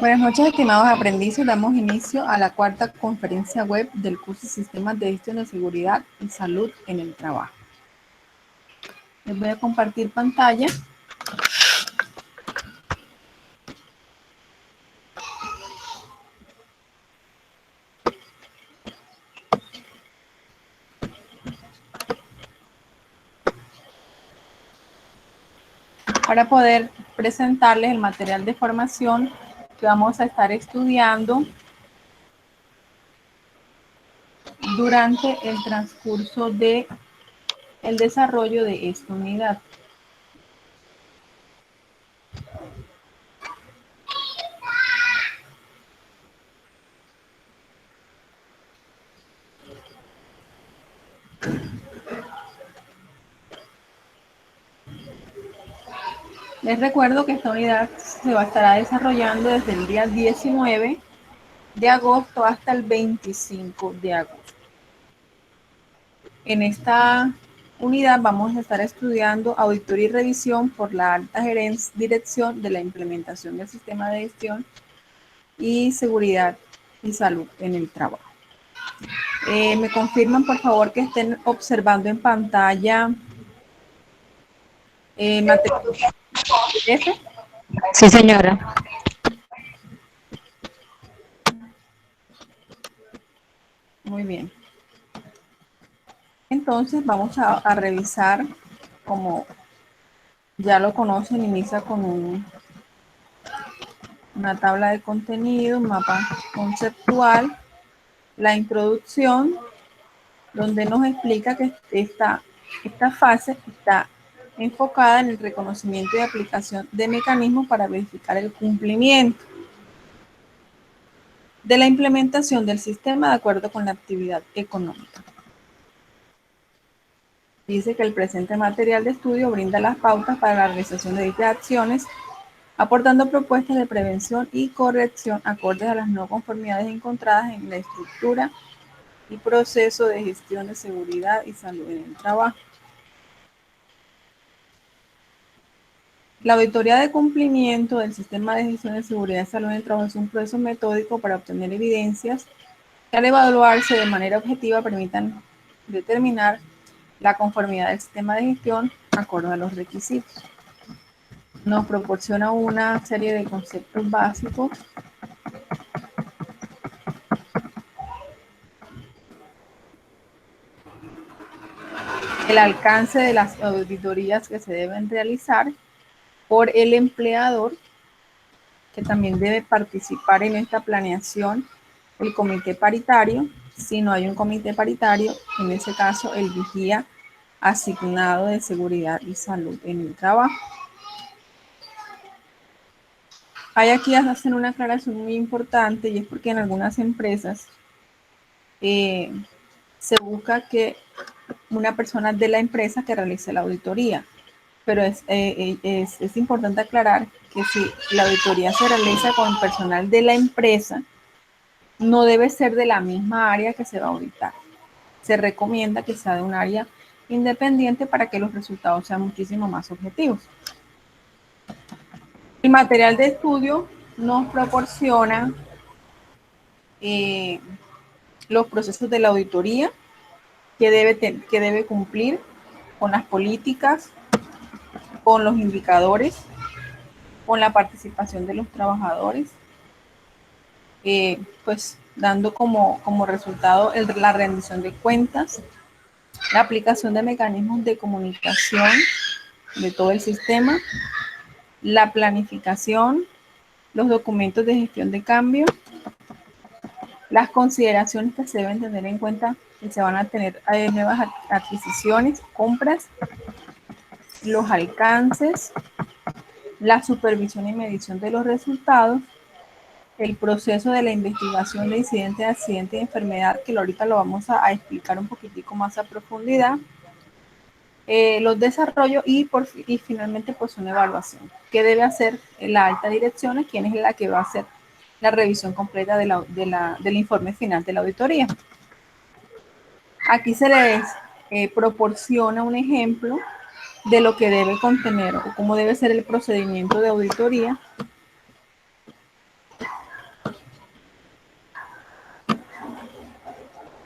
Buenas noches, estimados aprendices. Damos inicio a la cuarta conferencia web del curso Sistemas de Gestión de Seguridad y Salud en el Trabajo. Les voy a compartir pantalla. Para poder presentarles el material de formación que vamos a estar estudiando durante el transcurso de el desarrollo de esta unidad. Les recuerdo que esta unidad se estará desarrollando desde el día 19 de agosto hasta el 25 de agosto. En esta unidad vamos a estar estudiando auditoría y revisión por la alta dirección de la implementación del sistema de gestión y seguridad y salud en el trabajo. Me confirman por favor que estén observando en pantalla material PDF. Sí, señora. Muy bien. Entonces vamos a revisar, como ya lo conocen, inicia con una tabla de contenido, un mapa conceptual, la introducción, donde nos explica que esta fase está enfocada en el reconocimiento y aplicación de mecanismos para verificar el cumplimiento de la implementación del sistema de acuerdo con la actividad económica. Dice que el presente material de estudio brinda las pautas para la realización de dichas acciones, aportando propuestas de prevención y corrección acordes a las no conformidades encontradas en la estructura y proceso de gestión de seguridad y salud en el trabajo. La auditoría de cumplimiento del sistema de gestión de seguridad y salud en el trabajo es un proceso metódico para obtener evidencias que al evaluarse de manera objetiva permitan determinar la conformidad del sistema de gestión acorde a los requisitos. Nos proporciona una serie de conceptos básicos el alcance de las auditorías que se deben realizar por el empleador, que también debe participar en esta planeación el comité paritario. Si no hay un comité paritario, en ese caso el vigía asignado de seguridad y salud en el trabajo. Hay aquí hacen una aclaración muy importante, y es porque en algunas empresas se busca que una persona de la empresa que realice la auditoría, pero es importante aclarar que si la auditoría se realiza con personal de la empresa, no debe ser de la misma área que se va a auditar. Se recomienda que sea de un área independiente para que los resultados sean muchísimo más objetivos. El material de estudio nos proporciona los procesos de la auditoría que debe cumplir con las políticas, con los indicadores, con la participación de los trabajadores, pues dando como resultado la rendición de cuentas, la aplicación de mecanismos de comunicación de todo el sistema, la planificación, los documentos de gestión de cambio, las consideraciones que se deben tener en cuenta que se van a tener nuevas adquisiciones, compras, los alcances, la supervisión y medición de los resultados, el proceso de la investigación de incidentes, accidentes y enfermedad, que ahorita lo vamos a explicar un poquitico más a profundidad, los desarrollos y finalmente pues una evaluación. ¿Qué debe hacer la alta dirección? ¿Quién es la que va a hacer la revisión completa del informe final de la auditoría? Aquí se les proporciona un ejemplo de lo que debe contener o cómo debe ser el procedimiento de auditoría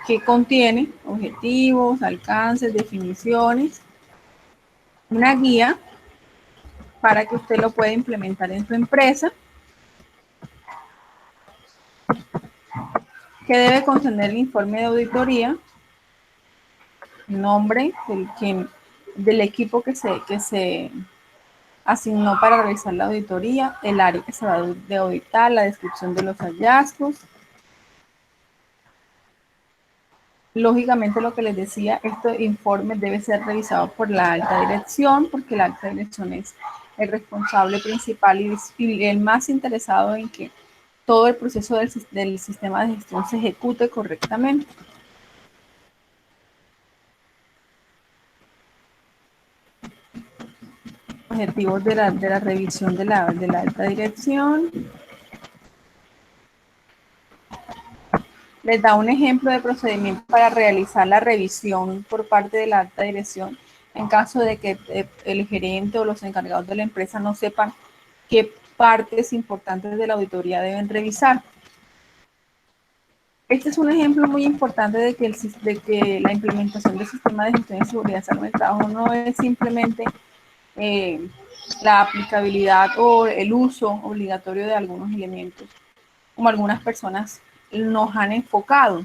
que contiene objetivos, alcances, definiciones, una guía para que usted lo pueda implementar en su empresa, que debe contener el informe de auditoría, nombre del equipo que se asignó para realizar la auditoría, el área que se va a auditar, la descripción de los hallazgos. Lógicamente, lo que les decía, este informe debe ser revisado por la alta dirección, porque la alta dirección es el responsable principal y el más interesado en que todo el proceso del sistema de gestión se ejecute correctamente. Objetivos de la revisión de la alta dirección. Les da un ejemplo de procedimiento para realizar la revisión por parte de la alta dirección en caso de que el gerente o los encargados de la empresa no sepan qué partes importantes de la auditoría deben revisar. Este es un ejemplo muy importante de que la implementación del sistema de gestión de seguridad y salud en el trabajo no es simplemente la aplicabilidad o el uso obligatorio de algunos elementos, como algunas personas nos han enfocado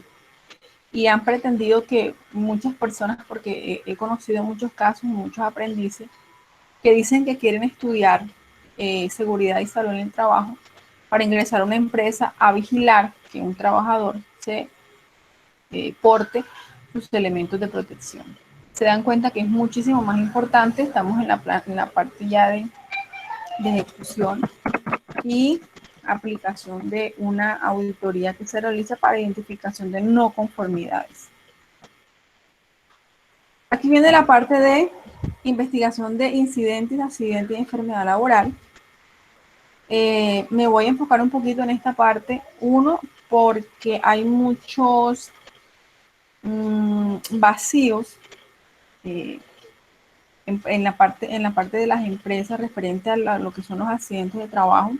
y han pretendido que muchas personas, porque he conocido muchos casos, muchos aprendices, que dicen que quieren estudiar seguridad y salud en el trabajo para ingresar a una empresa a vigilar que un trabajador se porte sus elementos de protección. Se dan cuenta que es muchísimo más importante, estamos en la parte ya de ejecución y aplicación de una auditoría que se realiza para identificación de no conformidades. Aquí viene la parte de investigación de incidentes, accidentes y enfermedad laboral. Me voy a enfocar un poquito en esta parte. Uno, porque hay muchos vacíos en la parte de las empresas referente a lo que son los accidentes de trabajo.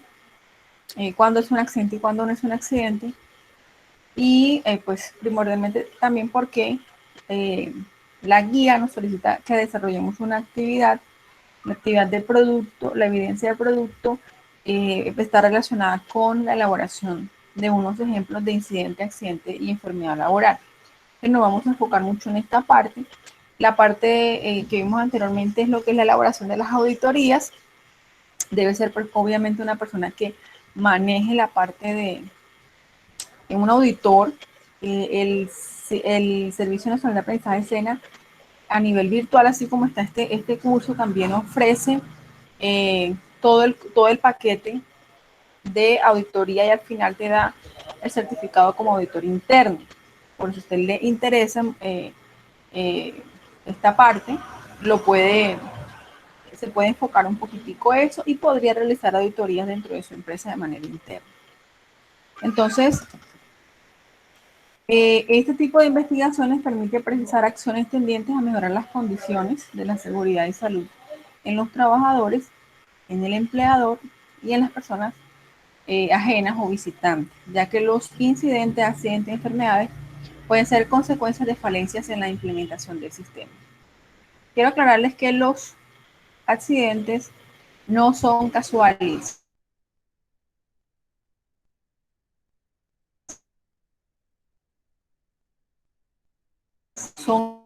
Cuándo es un accidente y cuándo no es un accidente. Y pues primordialmente también porque la guía nos solicita que desarrollemos una actividad, la actividad del producto, la evidencia del producto está relacionada con la elaboración de unos ejemplos de incidente, accidente y enfermedad laboral. Entonces nos vamos a enfocar mucho en esta parte. La parte que vimos anteriormente es lo que es la elaboración de las auditorías. Debe ser pues, obviamente una persona que maneje la parte de un auditor. El Servicio Nacional de Aprendizaje SENA a nivel virtual, así como está este curso, también ofrece todo el paquete de auditoría y al final te da el certificado como auditor interno. Por si a usted le interesa esta parte, se puede enfocar un poquitico eso y podría realizar auditorías dentro de su empresa de manera interna. Entonces, este tipo de investigaciones permite precisar acciones tendientes a mejorar las condiciones de la seguridad y salud en los trabajadores, en el empleador y en las personas ajenas o visitantes, ya que los incidentes, accidentes y enfermedades pueden ser consecuencias de falencias en la implementación del sistema. Quiero aclararles que los accidentes no son casuales, son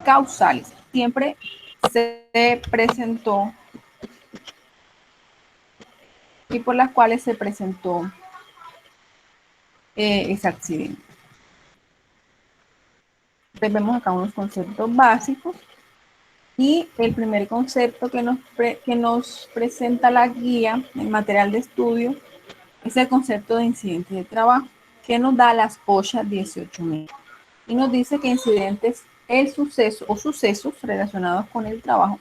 causales. Siempre se presentó y por las cuales se presentó ese accidente. Entonces vemos acá unos conceptos básicos y el primer concepto que nos presenta la guía, el material de estudio, es el concepto de incidente de trabajo, que nos da las OSHA 18000 y nos dice que incidentes es suceso o sucesos relacionados con el trabajo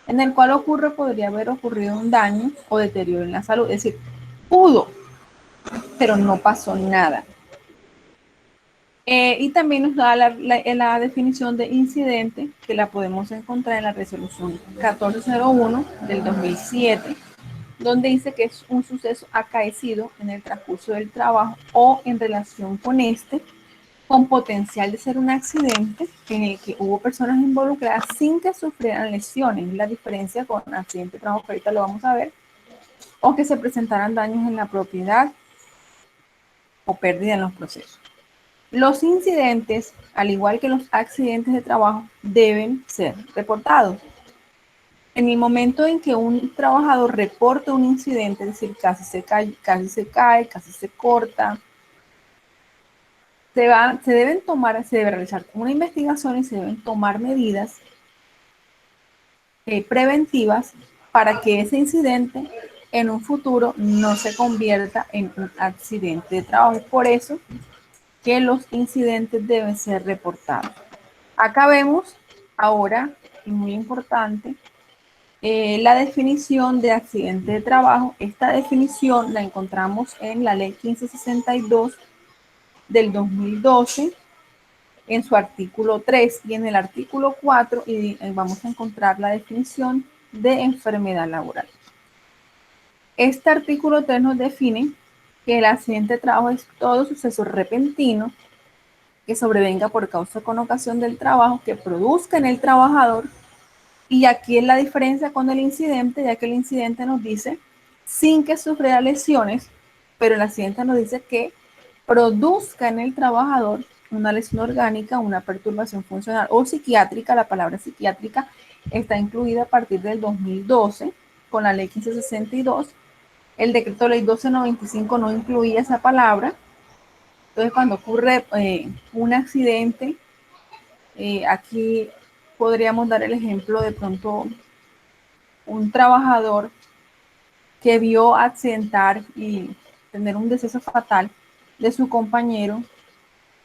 en el cual podría haber ocurrido un daño o deterioro en la salud, es decir, pudo, pero no pasó nada. Y también nos da la definición de incidente, que la podemos encontrar en la resolución 1401 del 2007, donde dice que es un suceso acaecido en el transcurso del trabajo o en relación con este, con potencial de ser un accidente en el que hubo personas involucradas sin que sufrieran lesiones. La diferencia con accidente de trabajo, que ahorita lo vamos a ver, o que se presentaran daños en la propiedad o pérdida en los procesos. Los incidentes, al igual que los accidentes de trabajo, deben ser reportados. En el momento en que un trabajador reporta un incidente, es decir, casi se cae, casi se corta, se debe realizar una investigación y se deben tomar medidas preventivas para que ese incidente en un futuro no se convierta en un accidente de trabajo. Por eso que los incidentes deben ser reportados. Acá vemos ahora, y muy importante, la definición de accidente de trabajo. Esta definición la encontramos en la ley 1562 del 2012, en su artículo 3 y en el artículo 4, y vamos a encontrar la definición de enfermedad laboral. Este artículo 3 nos define que el accidente de trabajo es todo suceso repentino que sobrevenga por causa con ocasión del trabajo que produzca en el trabajador. Y aquí es la diferencia con el incidente, ya que el incidente nos dice sin que sufriera lesiones, pero el accidente nos dice que produzca en el trabajador una lesión orgánica, una perturbación funcional o psiquiátrica. La palabra psiquiátrica está incluida a partir del 2012 con la ley 1562. El decreto ley 1295 no incluía esa palabra. Entonces, cuando ocurre un accidente, aquí podríamos dar el ejemplo de pronto un trabajador que vio accidentar y tener un deceso fatal de su compañero.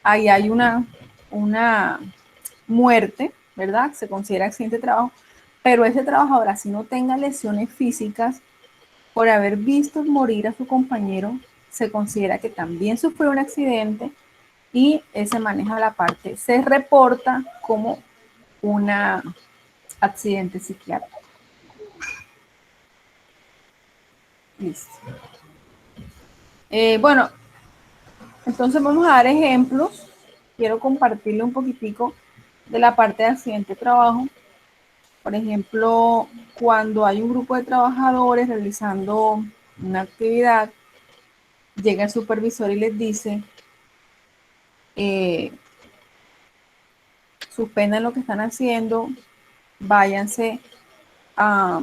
Ahí hay una muerte, ¿verdad? Se considera accidente de trabajo, pero ese trabajador, así no tenga lesiones físicas, por haber visto morir a su compañero, se considera que también sufrió un accidente y se maneja la parte, se reporta como un accidente psiquiátrico. Listo. Bueno, entonces vamos a dar ejemplos. Quiero compartirle un poquitico de la parte de accidente de trabajo. Por ejemplo, cuando hay un grupo de trabajadores realizando una actividad, llega el supervisor y les dice, suspendan lo que están haciendo, váyanse a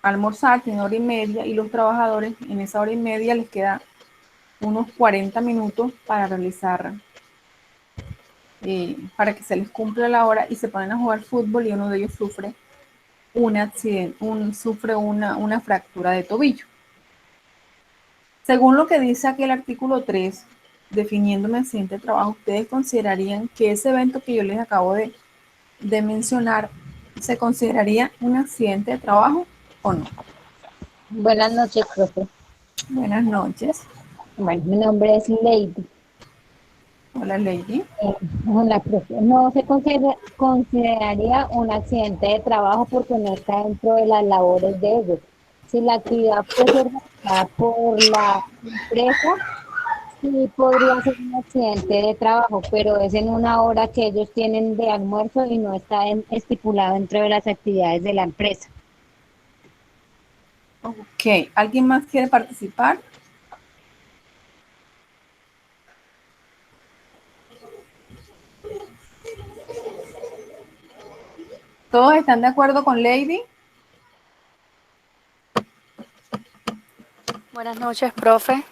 almorzar, tienen hora y media, y los trabajadores en esa hora y media les queda unos 40 minutos para realizar, para que se les cumpla la hora, y se ponen a jugar fútbol y uno de ellos sufre un accidente, sufre una fractura de tobillo. Según lo que dice aquí el artículo 3, definiendo un accidente de trabajo, ¿ustedes considerarían que ese evento que yo les acabo de mencionar se consideraría un accidente de trabajo o no? Buenas noches, profe. Buenas noches. Bueno, mi nombre es Lady. Hola, Lady. Hola, profe. No se consideraría un accidente de trabajo porque no está dentro de las labores de ellos. Si la actividad fuese realizada por la empresa, sí podría ser un accidente de trabajo, pero es en una hora que ellos tienen de almuerzo y no está estipulado dentro de las actividades de la empresa. Ok, ¿alguien más quiere participar? ¿Todos están de acuerdo con Lady? Buenas noches, profe.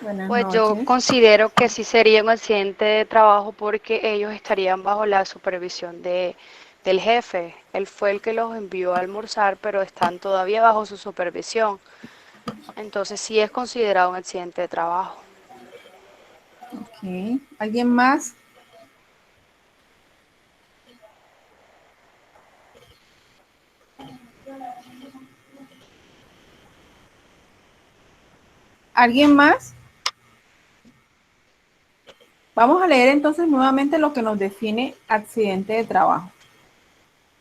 Buenas Pues yo noches. considero que sí sería un accidente de trabajo porque ellos estarían bajo la supervisión del jefe. Él fue el que los envió a almorzar, pero están todavía bajo su supervisión. Entonces sí es considerado un accidente de trabajo. Ok, ¿alguien más? ¿Alguien más? Vamos a leer entonces nuevamente lo que nos define accidente de trabajo.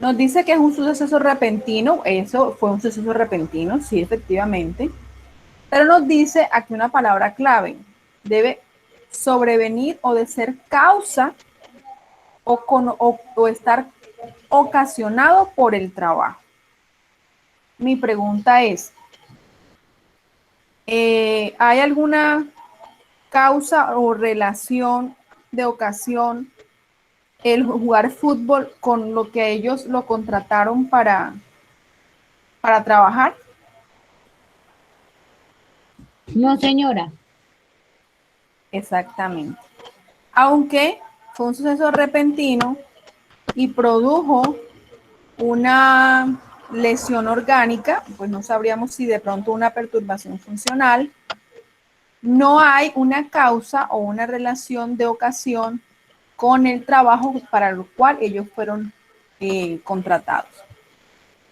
Nos dice que es un suceso repentino, eso fue un suceso repentino, sí, efectivamente, pero nos dice aquí una palabra clave, debe sobrevenir o de ser causa o estar ocasionado por el trabajo. Mi pregunta es, ¿hay alguna causa o relación de ocasión el jugar fútbol con lo que ellos lo contrataron para trabajar? No, señora. Exactamente. Aunque fue un suceso repentino y produjo una lesión orgánica, pues no sabríamos si de pronto una perturbación funcional, no hay una causa o una relación de ocasión con el trabajo para el cual ellos fueron contratados.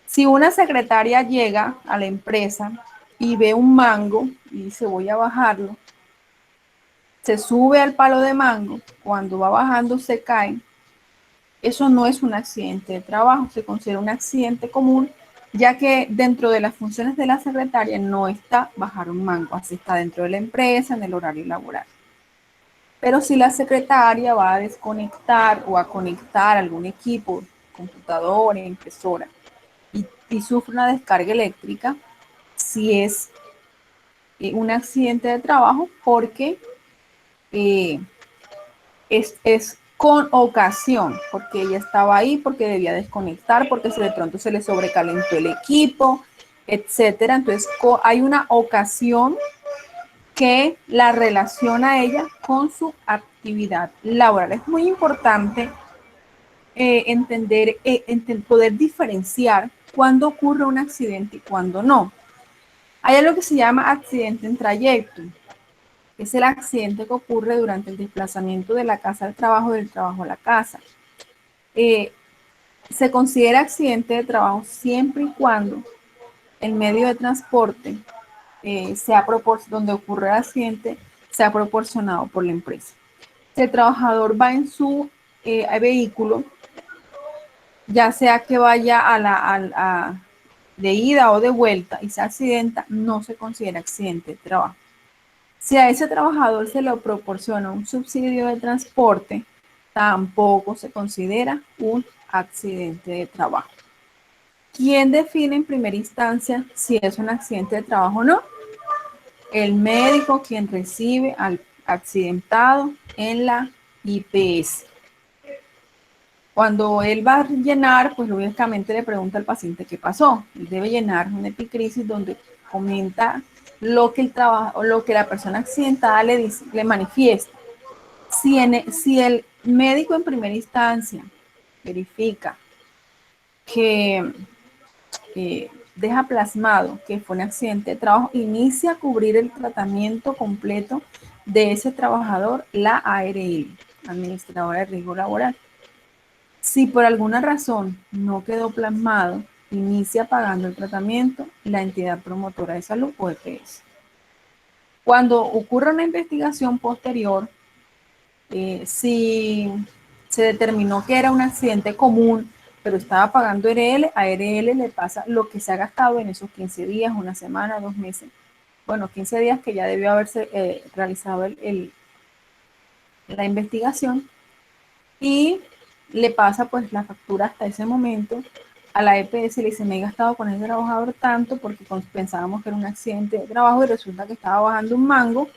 Si una secretaria llega a la empresa y ve un mango y dice voy a bajarlo, se sube al palo de mango, cuando va bajando se cae, eso no es un accidente de trabajo, se considera un accidente común, ya que dentro de las funciones de la secretaria no está bajar un mango, así está dentro de la empresa en el horario laboral. Pero si la secretaria va a desconectar o a conectar algún equipo, computadora, impresora, y sufre una descarga eléctrica, si es un accidente de trabajo porque eh, es con ocasión, porque ella estaba ahí, porque debía desconectar, porque de pronto se le sobrecalentó el equipo, etcétera. Entonces hay una ocasión que la relaciona a ella con su actividad laboral. Es muy importante poder diferenciar cuándo ocurre un accidente y cuándo no. Hay algo que se llama accidente en trayecto. Es el accidente que ocurre durante el desplazamiento de la casa al trabajo, del trabajo a la casa. Se considera accidente de trabajo siempre y cuando el medio de transporte donde ocurre el accidente sea proporcionado por la empresa. Si el trabajador va en su vehículo, ya sea que vaya de ida o de vuelta y se accidenta, no se considera accidente de trabajo. Si a ese trabajador se le proporciona un subsidio de transporte, tampoco se considera un accidente de trabajo. ¿Quién define en primera instancia si es un accidente de trabajo o no? El médico, quien recibe al accidentado en la IPS. Cuando él va a llenar, pues lógicamente le pregunta al paciente qué pasó. Él debe llenar una epicrisis donde comenta lo que la persona accidentada le dice, le manifiesta. Si el médico en primera instancia verifica que deja plasmado que fue un accidente de trabajo, inicia a cubrir el tratamiento completo de ese trabajador, la ARL, Administradora de Riesgo Laboral. Si por alguna razón no quedó plasmado, inicia pagando el tratamiento la entidad promotora de salud o EPS. Cuando ocurra una investigación posterior, si se determinó que era un accidente común, pero estaba pagando ARL, a ARL le pasa lo que se ha gastado en esos 15 días, una semana, 2 meses. Bueno, 15 días que ya debió haberse realizado la investigación, y le pasa pues la factura hasta ese momento a la EPS. Le dice, me he gastado con ese trabajador tanto porque pensábamos que era un accidente de trabajo y resulta que estaba bajando un mango,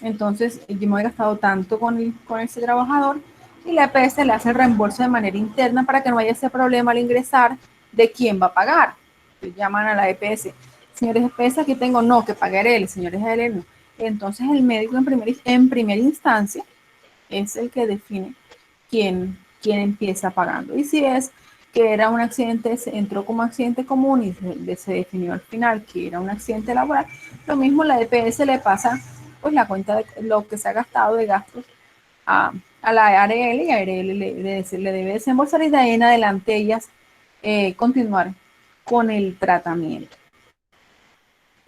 entonces yo me he gastado tanto con ese trabajador, y la EPS le hace el reembolso de manera interna para que no haya ese problema al ingresar de quién va a pagar. Entonces llaman a la EPS, señores EPS, aquí tengo, no, que pague él, señores él, no. Entonces el médico en primera instancia es el que define quién empieza pagando. Y si es que era un accidente, se entró como accidente común y se definió al final que era un accidente laboral, lo mismo la EPS le pasa pues la cuenta de lo que se ha gastado de gastos a la ARL, y ARL le debe desembolsar, y de ahí en adelante ellas continuar con el tratamiento.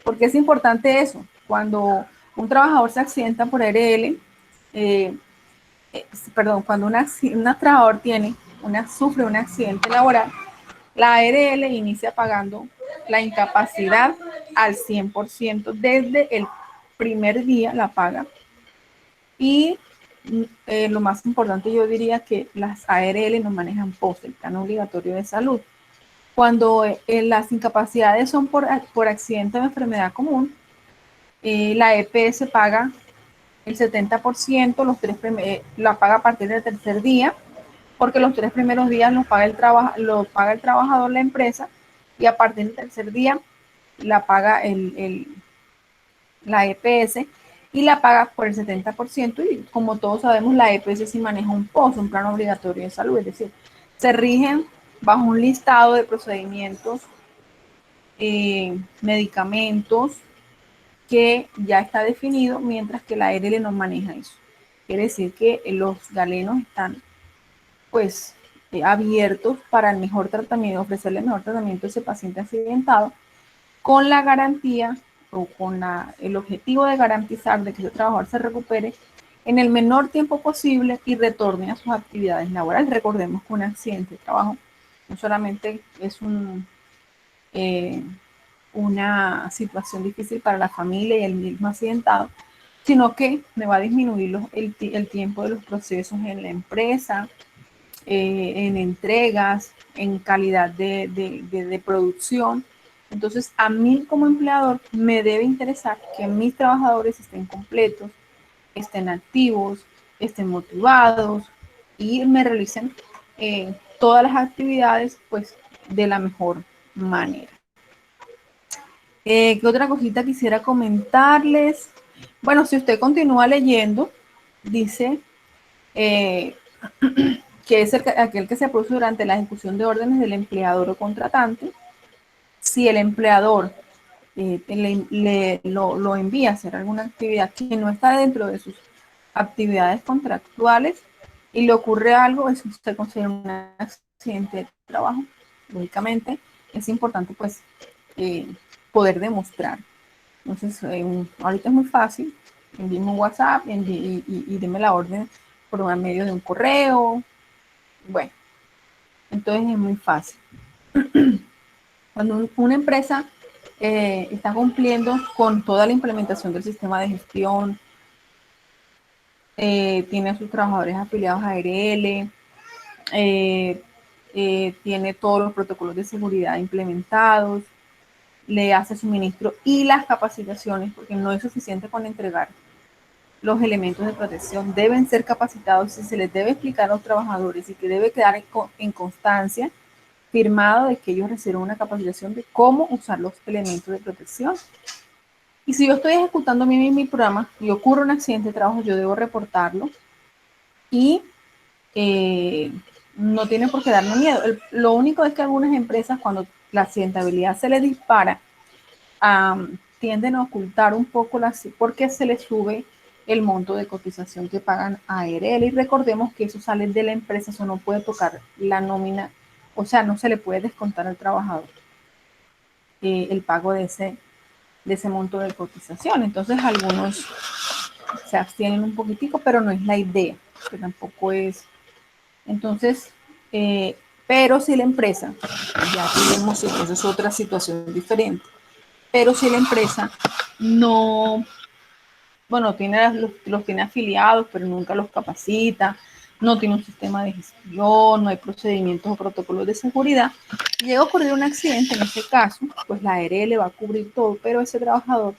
Porque es importante eso, cuando un trabajador se accidenta por ARL, cuando un trabajador sufre un accidente laboral, La ARL inicia pagando la incapacidad al 100% desde el primer día la paga. Y lo más importante, yo diría que las ARL no manejan POS, el plan obligatorio de salud. Cuando las incapacidades son por accidente o enfermedad común, la EPS paga el 70%, la paga a partir del tercer día, porque los 3 primeros días los paga el trabajador, la empresa, y a partir del tercer día la paga la EPS y la paga por el 70%. Y como todos sabemos, la EPS sí maneja un POS, un plan obligatorio de salud, es decir, se rigen bajo un listado de procedimientos, medicamentos, que ya está definido, mientras que la ARL no maneja eso. Quiere decir que los galenos están pues abiertos para el mejor tratamiento, ofrecerle el mejor tratamiento a ese paciente accidentado, con la garantía o con el objetivo de garantizar de que ese trabajador se recupere en el menor tiempo posible y retorne a sus actividades laborales. Recordemos que un accidente de trabajo no solamente es una situación difícil para la familia y el mismo accidentado, sino que me va a disminuir el tiempo de los procesos en la empresa, en entregas, en calidad de producción. Entonces, a mí como empleador me debe interesar que mis trabajadores estén completos, estén activos, estén motivados y me realicen todas las actividades pues de la mejor manera. ¿Qué otra cosita quisiera comentarles? Bueno, si usted continúa leyendo, dice que es aquel que se produce durante la ejecución de órdenes del empleador o contratante. Si el empleador lo envía a hacer alguna actividad que no está dentro de sus actividades contractuales y le ocurre algo, eso se considera un accidente de trabajo. Lógicamente, es importante pues poder demostrar. Entonces, ahorita es muy fácil, envíeme un WhatsApp y deme la orden por medio de un correo. Bueno, entonces es muy fácil. Cuando una empresa está cumpliendo con toda la implementación del sistema de gestión, tiene a sus trabajadores afiliados a ARL, tiene todos los protocolos de seguridad implementados, le hace suministro y las capacitaciones, porque no es suficiente con entregar los elementos de protección, deben ser capacitados y se les debe explicar a los trabajadores y que debe quedar en constancia firmado de que ellos reciben una capacitación de cómo usar los elementos de protección. Y si yo estoy ejecutando mi programa y ocurre un accidente de trabajo, yo debo reportarlo y no tiene por qué darme miedo. Lo único es que algunas empresas, cuando la accidentabilidad se les dispara, tienden a ocultar un poco porque se les sube el monto de cotización que pagan a ARL. Y recordemos que eso sale de la empresa, eso no puede tocar la nómina, o sea, no se le puede descontar al trabajador el pago de ese monto de cotización. Entonces algunos se abstienen un poquitico, pero no es la idea, que tampoco es. Entonces, pero si la empresa, ya tenemos, entonces es otra situación diferente, pero si la empresa no, bueno, los tiene afiliados, pero nunca los capacita, no tiene un sistema de gestión, no hay procedimientos o protocolos de seguridad, y llega a ocurrir un accidente, en este caso, pues la ARL va a cubrir todo, pero ese trabajador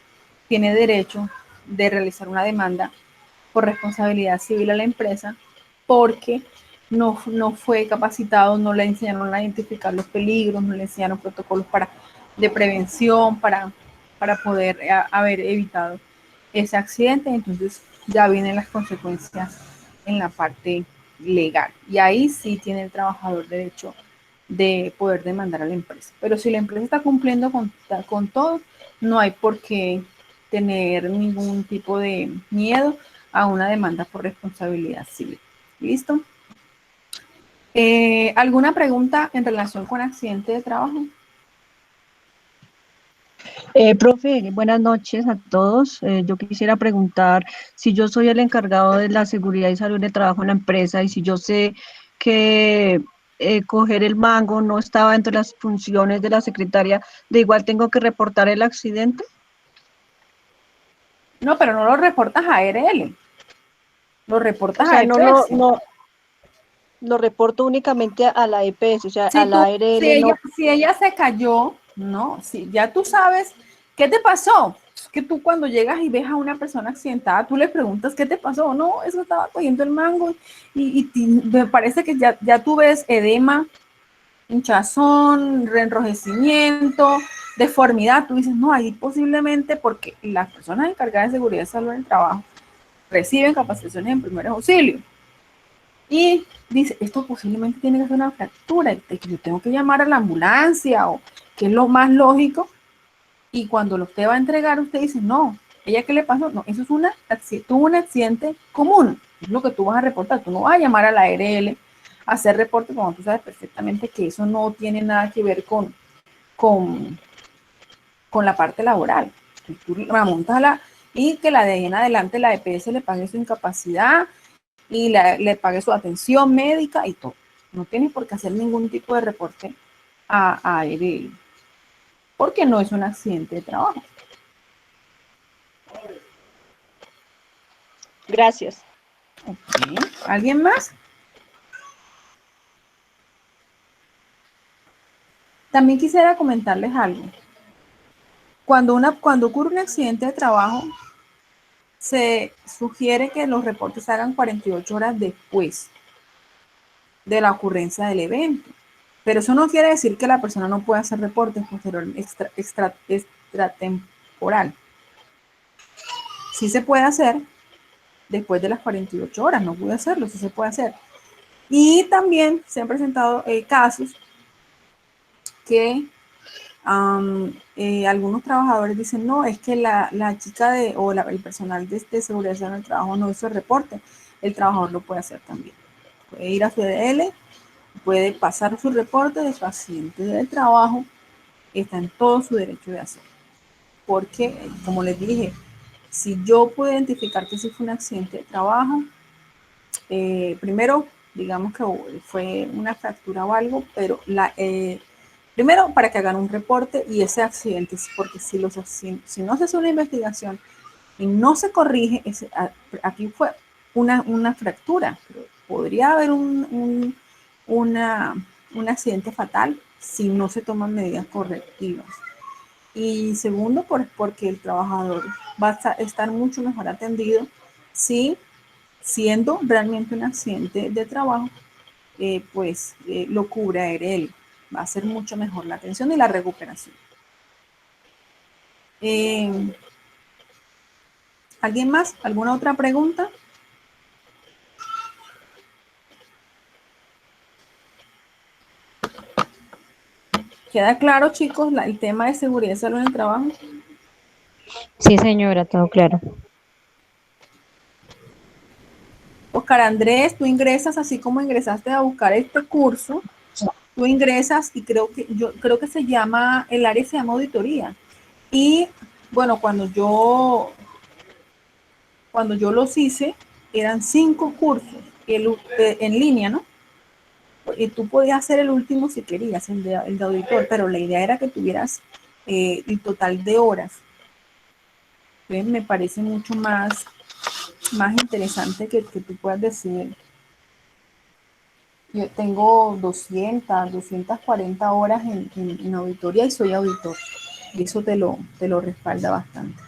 tiene derecho de realizar una demanda por responsabilidad civil a la empresa porque no fue capacitado, no le enseñaron a identificar los peligros, no le enseñaron protocolos de prevención para poder haber evitado ese accidente. Entonces ya vienen las consecuencias en la parte legal y ahí sí tiene el trabajador derecho de poder demandar a la empresa. Pero si la empresa está cumpliendo con todo, no hay por qué tener ningún tipo de miedo a una demanda por responsabilidad civil. ¿Listo? ¿Alguna pregunta en relación con accidente de trabajo? Profe, buenas noches a todos. Yo quisiera preguntar si yo soy el encargado de la seguridad y salud de trabajo en la empresa y si yo sé que coger el mango no estaba dentro de las funciones de la secretaria, ¿de igual tengo que reportar el accidente? No, pero no lo reportas a ARL, lo O reportas a sea, EPS. lo reporto únicamente a la EPS, o sea, a Si, la si, ARL ella, no. si ella se cayó, no, si ya tú sabes, ¿qué te pasó? Es que tú cuando llegas y ves a una persona accidentada, tú le preguntas, ¿qué te pasó? No, eso estaba cogiendo el mango me parece que ya tú ves edema, hinchazón, reenrojecimiento, deformidad. Tú dices, no, ahí posiblemente porque las personas encargadas de seguridad y salud en el trabajo reciben capacitaciones en primeros auxilios. Y dice, esto posiblemente tiene que ser una fractura, de que yo tengo que llamar a la ambulancia, o que es lo más lógico. Y cuando usted va a entregar, usted dice, no, ¿ella qué le pasó? No, eso es tuvo un accidente común, es lo que tú vas a reportar. Tú no vas a llamar a la ARL a hacer reporte cuando tú sabes perfectamente que eso no tiene nada que ver con, con la parte laboral. Y tú la montas y que la de ahí en adelante la EPS le pague su incapacidad y le pague su atención médica y todo. No tienes por qué hacer ningún tipo de reporte a ARL, porque no es un accidente de trabajo. Gracias. Okay. ¿Alguien más? También quisiera comentarles algo. Cuando ocurre un accidente de trabajo, se sugiere que los reportes se hagan 48 horas después de la ocurrencia del evento. Pero eso no quiere decir que la persona no pueda hacer reportes posterior extratemporal. Sí se puede hacer después de las 48 horas, no pude hacerlo, sí se puede hacer. Y también se han presentado casos que algunos trabajadores dicen, no, es que la chica el personal de seguridad en el trabajo no hizo el reporte. El trabajador lo puede hacer también. Puede ir a su EDL, puede pasar su reporte de su accidente del trabajo, está en todo su derecho de hacer. Porque, como les dije, si yo puedo identificar que sí fue un accidente de trabajo, primero, digamos que fue una fractura o algo, pero primero para que hagan un reporte y ese accidente, porque si no se hace una investigación y no se corrige, aquí fue una fractura, pero podría haber un accidente fatal si no se toman medidas correctivas. Y segundo, porque el trabajador va a estar mucho mejor atendido si, siendo realmente un accidente de trabajo, lo cubre él. Va a ser mucho mejor la atención y la recuperación. ¿Alguien más? ¿Alguna otra pregunta? ¿Queda claro, chicos, el tema de seguridad y salud en el trabajo? Sí, señora, todo claro. Oscar Andrés, tú ingresas, así como ingresaste a buscar este curso, tú ingresas y creo que se llama, el área se llama auditoría. Y bueno, cuando yo los hice, eran 5 cursos en línea, ¿no? Y tú podías hacer el último si querías, el de auditor, pero la idea era que tuvieras el total de horas. Entonces me parece mucho más interesante que tú puedas decir, yo tengo 240 horas en auditoría y soy auditor. Y eso te lo respalda bastante.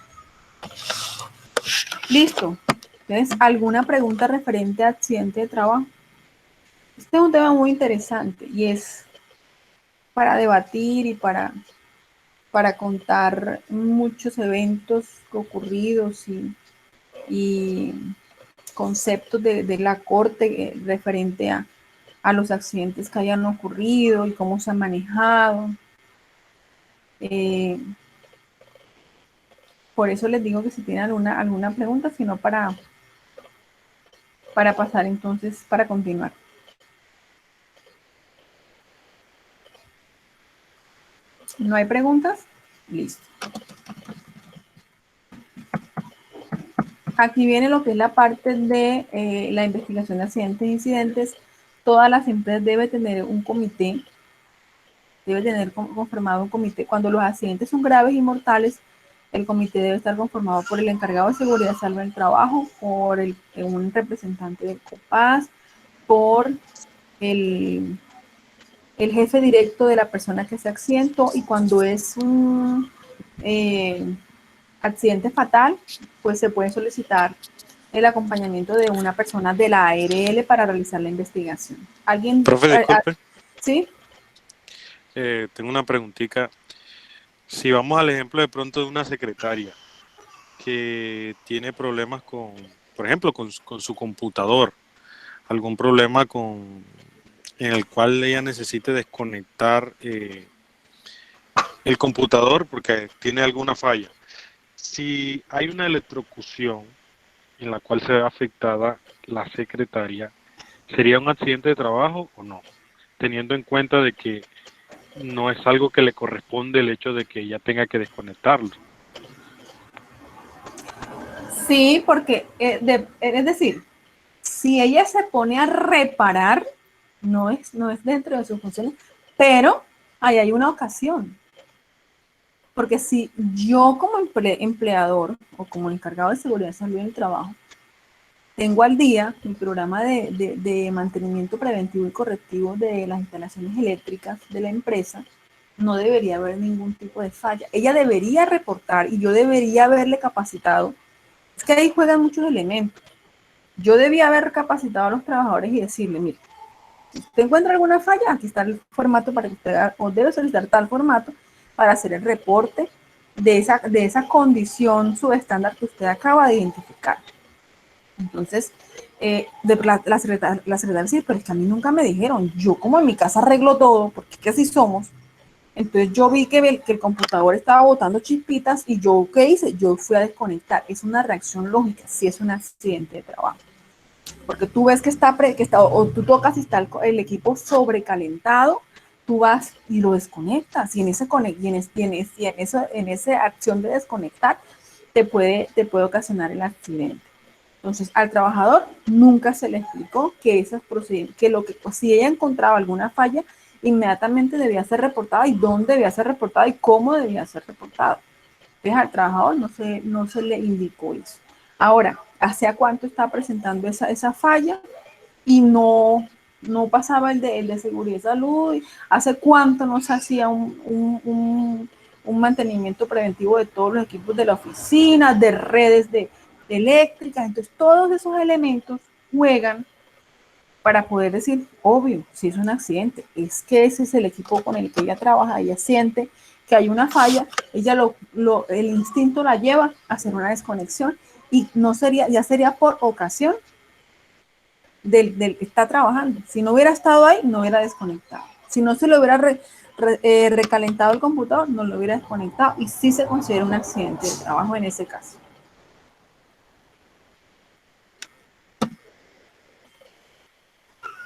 Listo. ¿Tienes alguna pregunta referente a accidente de trabajo? Este es un tema muy interesante y es para debatir y para contar muchos eventos ocurridos y conceptos de la corte referente a los accidentes que hayan ocurrido y cómo se han manejado. Por eso les digo que si tienen alguna pregunta, sino para pasar entonces, para continuar. ¿No hay preguntas? Listo. Aquí viene lo que es la parte de la investigación de accidentes e incidentes todas las empresas deben tener un comité, debe tener conformado un comité. Cuando los accidentes son graves y mortales, el comité debe estar conformado por el encargado de seguridad y salud del trabajo, por un representante del COPAS, por el, el jefe directo de la persona que se accidentó, y cuando es un accidente fatal, pues se puede solicitar el acompañamiento de una persona de la ARL para realizar la investigación. ¿Alguien? Profe, disculpe, ¿Sí? tengo una preguntita. Si vamos al ejemplo de pronto de una secretaria que tiene problemas con, por ejemplo, con su computador, algún problema en el cual ella necesite desconectar el computador porque tiene alguna falla. Si hay una electrocución en la cual se ve afectada la secretaria, ¿sería un accidente de trabajo o no? Teniendo en cuenta de que no es algo que le corresponde el hecho de que ella tenga que desconectarlo. Sí, porque, es decir, si ella se pone a reparar, no es dentro de sus funciones, pero ahí hay una ocasión. Porque si yo como empleador o como encargado de seguridad y salud en el trabajo, tengo al día mi programa de mantenimiento preventivo y correctivo de las instalaciones eléctricas de la empresa, no debería haber ningún tipo de falla. Ella debería reportar y yo debería haberle capacitado. Es que ahí juegan muchos elementos. Yo debía haber capacitado a los trabajadores y decirle, mire, si usted encuentra alguna falla, aquí está el formato para que usted haga, o debe solicitar tal formato para hacer el reporte de esa condición subestándar que usted acaba de identificar. Entonces, la secretaria dice, pero es que a mí nunca me dijeron, yo como en mi casa arreglo todo, porque es que así somos. Entonces yo vi que el computador estaba botando chispitas y yo, ¿qué hice? Yo fui a desconectar. Es una reacción lógica, si es un accidente de trabajo. Porque tú ves que está, o tú tocas y está el equipo sobrecalentado, tú vas y lo desconectas. Y en esa acción de desconectar te puede ocasionar el accidente. Entonces, al trabajador nunca se le explicó que esos procedimientos, si ella encontraba alguna falla, inmediatamente debía ser reportada y dónde debía ser reportada y cómo debía ser reportada. Entonces, al trabajador no se le indicó eso. Ahora, ¿hace cuánto está presentando esa falla? Y no pasaba el de seguridad y salud. ¿Hace cuánto no se hacía un mantenimiento preventivo de todos los equipos de la oficina, de redes de eléctricas? Entonces, todos esos elementos juegan para poder decir, obvio, si es un accidente, es que ese es el equipo con el que ella trabaja, ella siente que hay una falla, ella el instinto la lleva a hacer una desconexión y ya sería por ocasión del que está trabajando. Si no hubiera estado ahí, no hubiera desconectado. Si no se le hubiera recalentado el computador, no lo hubiera desconectado y sí se considera un accidente de trabajo en ese caso.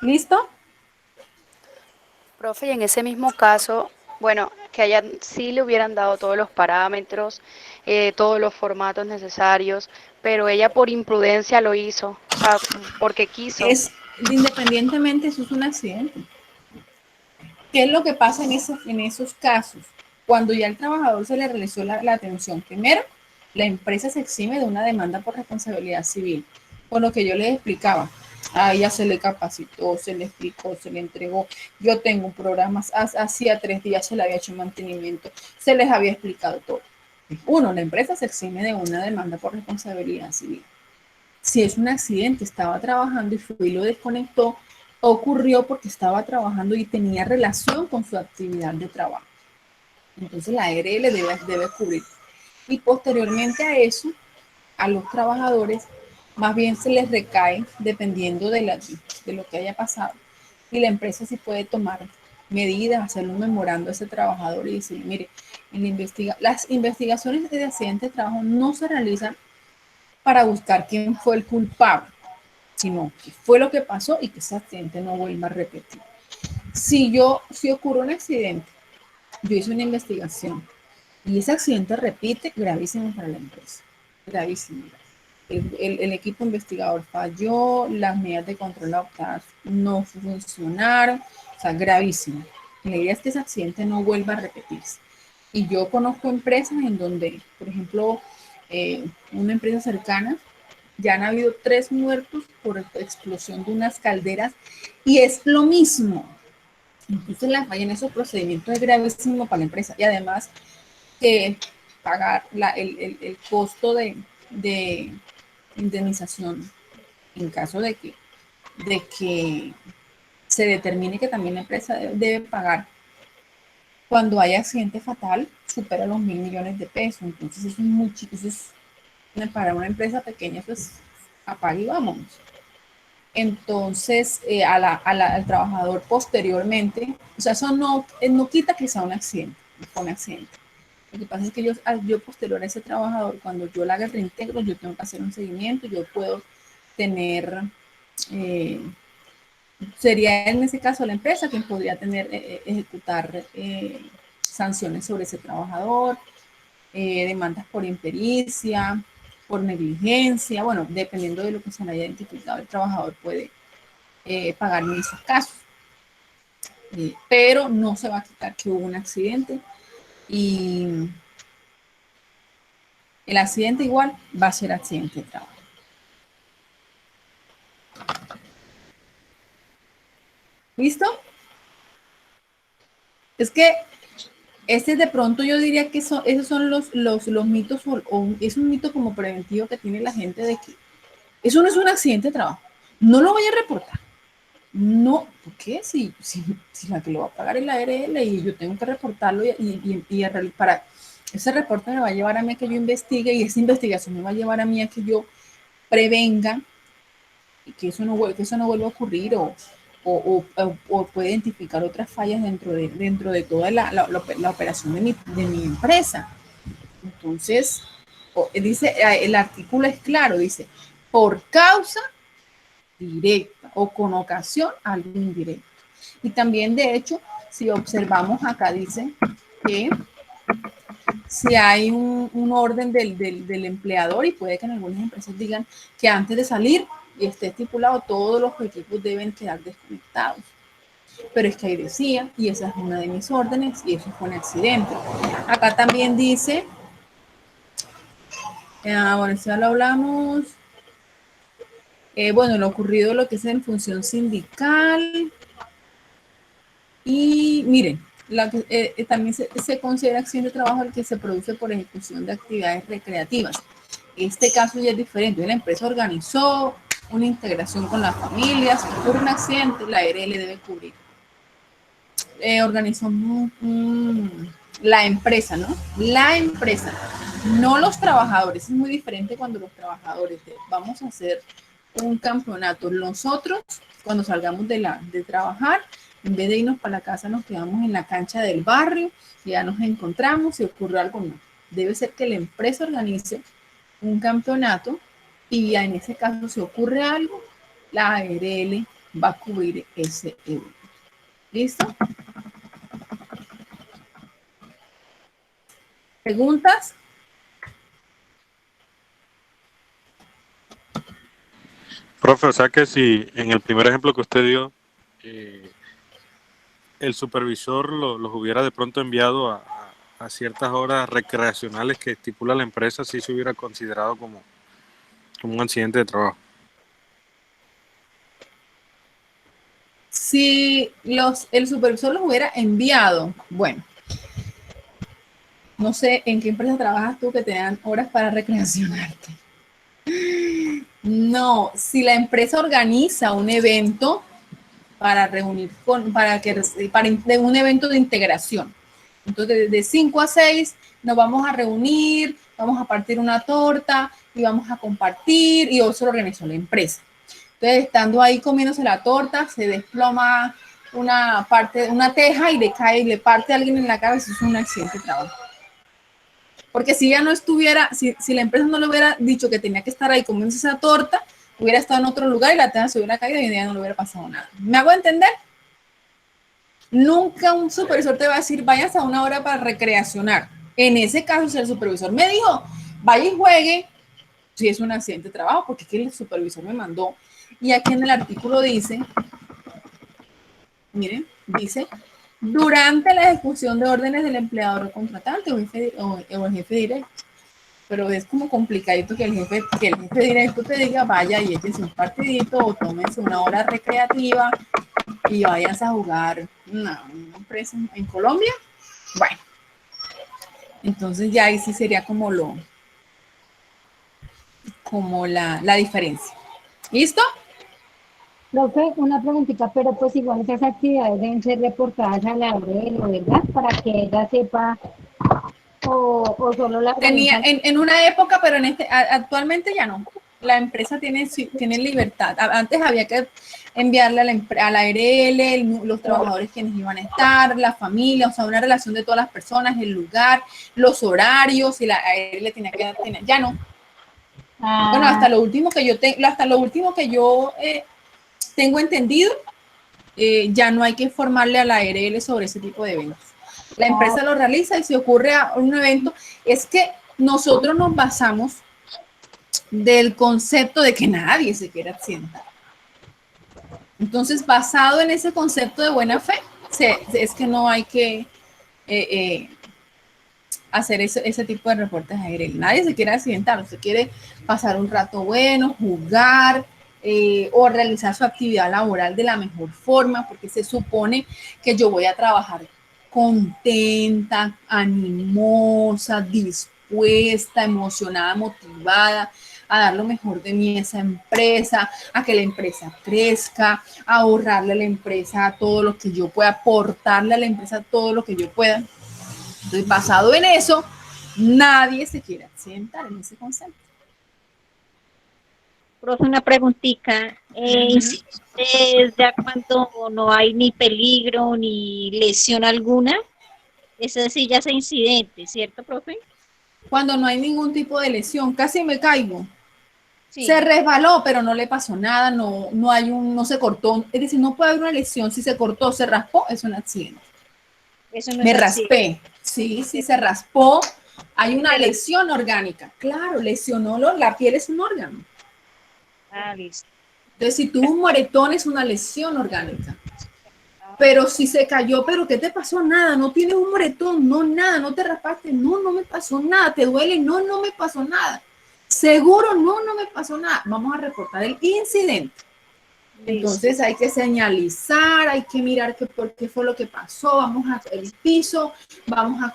¿Listo? Profe, y en ese mismo caso, bueno, que sí le hubieran dado todos los parámetros, todos los formatos necesarios, pero ella por imprudencia lo hizo, o sea, porque quiso. Independientemente, eso es un accidente. ¿Qué es lo que pasa en esos casos? Cuando ya al trabajador se le realizó la atención, primero, la empresa se exime de una demanda por responsabilidad civil, con lo que yo les explicaba. A ella se le capacitó, se le explicó, se le entregó. Yo tengo un programa, hacía 3 días se le había hecho mantenimiento, se les había explicado todo. Uno, la empresa se exime de una demanda por responsabilidad civil. Si es un accidente, estaba trabajando y fue y lo desconectó, ocurrió porque estaba trabajando y tenía relación con su actividad de trabajo. Entonces la ARL debe cubrir. Y posteriormente a eso, a los trabajadores, más bien se les recae, dependiendo de lo que haya pasado, y la empresa sí puede tomar medidas, hacer un memorando a ese trabajador y decir, mire, las investigaciones de accidentes de trabajo no se realizan para buscar quién fue el culpable, sino qué fue lo que pasó y que ese accidente no vuelva a repetir. Si ocurre un accidente, yo hice una investigación y ese accidente repite, gravísimo para la empresa, gravísimo. el equipo investigador falló, las medidas de control adoptadas no funcionaron, o sea, gravísimo. La idea es que ese accidente no vuelva a repetirse. Y yo conozco empresas en donde, por ejemplo, una empresa cercana, ya han habido 3 muertos por explosión de unas calderas y es lo mismo. Entonces la falla en esos procedimientos es gravísimo para la empresa y además que pagar el costo de indemnización en caso de que se determine que también la empresa debe pagar cuando hay accidente fatal, supera los 1.000 millones de pesos. Entonces eso es muy chico, eso es, para una empresa pequeña, pues apague y vámonos. Entonces, al trabajador posteriormente, o sea, eso no quita que sea un accidente, un accidente. Lo que pasa es que yo posterior a ese trabajador, cuando yo le haga el reintegro, yo tengo que hacer un seguimiento, yo puedo tener, sería en ese caso la empresa quien podría ejecutar sanciones sobre ese trabajador, demandas por impericia, por negligencia, bueno, dependiendo de lo que se le haya identificado, el trabajador puede pagar en esos casos. Pero no se va a quitar que hubo un accidente y el accidente igual va a ser accidente de trabajo. ¿Listo? Es que de pronto yo diría que esos son los mitos, o es un mito como preventivo que tiene la gente de que eso no es un accidente de trabajo. No lo voy a reportar. No, ¿por qué? Si la que lo va a pagar es la ARL y yo tengo que reportarlo y para ese reporte me va a llevar a mí a que yo investigue y esa investigación me va a llevar a mí a que yo prevenga y que eso no vuelva a ocurrir o puede identificar otras fallas dentro de toda la operación de mi empresa. Entonces, dice, el artículo es claro, dice, por causa directa o con ocasión algo indirecto. Y también, de hecho, si observamos acá, dice que si hay un orden del empleador, y puede que en algunas empresas digan que antes de salir y esté estipulado, todos los equipos deben quedar desconectados. Pero es que ahí decía, y esa es una de mis órdenes, y eso fue un accidente. Acá también dice, bueno, ya lo hablamos, bueno, lo ocurrido, lo que es en función sindical. Y miren, también se considera acción de trabajo el que se produce por ejecución de actividades recreativas. Este caso ya es diferente. La empresa organizó una integración con las familias, ocurre un accidente, la ARL debe cubrir. Organizó la empresa, ¿no? La empresa, no los trabajadores. Es muy diferente cuando los trabajadores vamos a hacer un campeonato. Nosotros, cuando salgamos de trabajar, en vez de irnos para la casa, nos quedamos en la cancha del barrio, ya nos encontramos, si ocurre algo, no. Debe ser que la empresa organice un campeonato y ya en ese caso, si ocurre algo, la ARL va a cubrir ese evento. ¿Listo? ¿Preguntas? Profe, o sea que si en el primer ejemplo que usted dio, el supervisor los hubiera de pronto enviado a ciertas horas recreacionales que estipula la empresa, sí se hubiera considerado como un accidente de trabajo. Si el supervisor los hubiera enviado, bueno, no sé en qué empresa trabajas tú que te dan horas para recreacionarte. No, si la empresa organiza un evento para reunir de un evento de integración. Entonces, de 5 a 6 nos vamos a reunir, vamos a partir una torta y vamos a compartir, y eso lo organizó la empresa. Entonces, estando ahí comiéndose la torta, se desploma una teja y le parte a alguien en la cabeza, eso es un accidente de trabajo. Porque si ya no estuviera, si la empresa no le hubiera dicho que tenía que estar ahí comiendo esa torta, hubiera estado en otro lugar y la teja se hubiera caído y ya no le hubiera pasado nada. ¿Me hago entender? Nunca un supervisor te va a decir, vayas a una hora para recreacionar. En ese caso, si el supervisor me dijo, vaya y juegue, si es un accidente de trabajo, porque es que el supervisor me mandó. Y aquí en el artículo dice, miren, dice, durante la ejecución de órdenes del empleador o contratante o el jefe directo. Pero es como complicadito que el jefe directo te diga, vaya y échese un partidito o tómense una hora recreativa y vayas a jugar una empresa en Colombia. Bueno, entonces ya ahí sí sería como la diferencia. ¿Listo? Profe, una preguntita, pero pues igual esas actividades deben ser reportadas a la abuela, ¿verdad? Para que ella sepa o solo la Tenía organizan. en una época, pero actualmente ya no. La empresa tiene libertad. Antes había que enviarle a la ARL, los trabajadores quienes iban a estar, la familia, o sea, una relación de todas las personas, el lugar, los horarios, y la ARL tenía que tener, ya no. Bueno, Ah, hasta lo último que yo tengo entendido, ya no hay que informarle a la ARL sobre ese tipo de eventos. La ah, empresa lo realiza y si ocurre un evento, es que nosotros nos basamos del concepto de que nadie se quiere accidentar. Entonces, basado en ese concepto de buena fe, es que no hay que hacer ese tipo de reportes aéreos. Nadie se quiere accidentar, se quiere pasar un rato bueno, jugar o realizar su actividad laboral de la mejor forma, porque se supone que yo voy a trabajar contenta, animosa, dispuesta, emocionada, motivada a dar lo mejor de mí a esa empresa, a que la empresa crezca, a ahorrarle a la empresa todo lo que yo pueda, aportarle a la empresa todo lo que yo pueda. Entonces, basado en eso, nadie se quiere accidentar en ese concepto. Profe, una preguntita. Incidentes ya cuando no hay ni peligro ni lesión alguna, ese sí ya es incidente, ¿cierto, profe? Cuando no hay ningún tipo de lesión, casi me caigo. Se Sí, resbaló, pero no le pasó nada, no se cortó. Es decir, no puede haber una lesión. Si se cortó, se raspó, es un accidente. eso no Me es accidente. raspé. Sí, sí se raspó. Hay una Se la- lesión orgánica. Claro, lesionó la piel, es un órgano. Ah, listo. Entonces, si tuvo un moretón, es una lesión orgánica. Ah, Pero si se cayó, pero ¿qué te pasó? Nada, no tienes un moretón, no, nada, no te raspaste, no, no me pasó nada, te duele, no, no me pasó nada. Seguro, no, no me pasó nada. Vamos a reportar el incidente. listo. Entonces hay que señalizar, hay que mirar por qué fue lo que pasó, vamos a hacer el piso, vamos a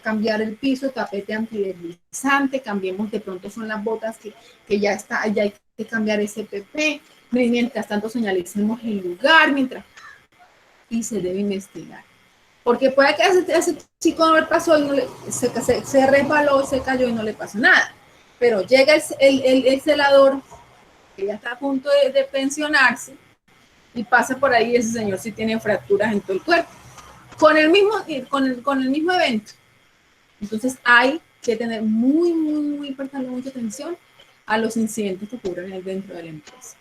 cambiar el piso, tapete antideslizante, cambiemos, de pronto son las botas que ya está, ya hay que cambiar ese PP, mientras tanto señalicemos el lugar, y se debe investigar. Porque puede que ese chico no le pasó y se resbaló, se cayó y no le pasó nada. Pero llega el celador, que ya está a punto de pensionarse, y pasa por ahí, ese señor sí tiene fracturas en todo el cuerpo. Con el mismo evento. Entonces hay que tener prestarle mucha atención a los incidentes que ocurren dentro de la empresa.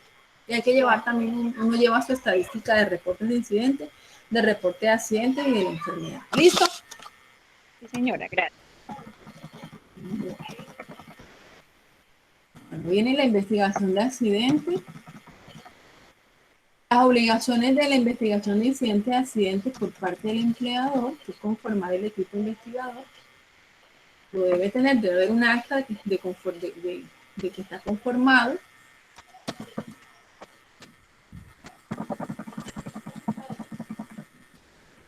Y hay que llevar también, uno lleva su estadística de reportes de incidentes, de reporte de accidentes y de la enfermedad. ¿Listo? Sí, señora, gracias. Bueno, viene la investigación de accidentes. Las obligaciones de la investigación de incidentes de accidentes por parte del empleador, que es conformar el equipo investigador, lo debe tener, debe haber un acta de que está conformado.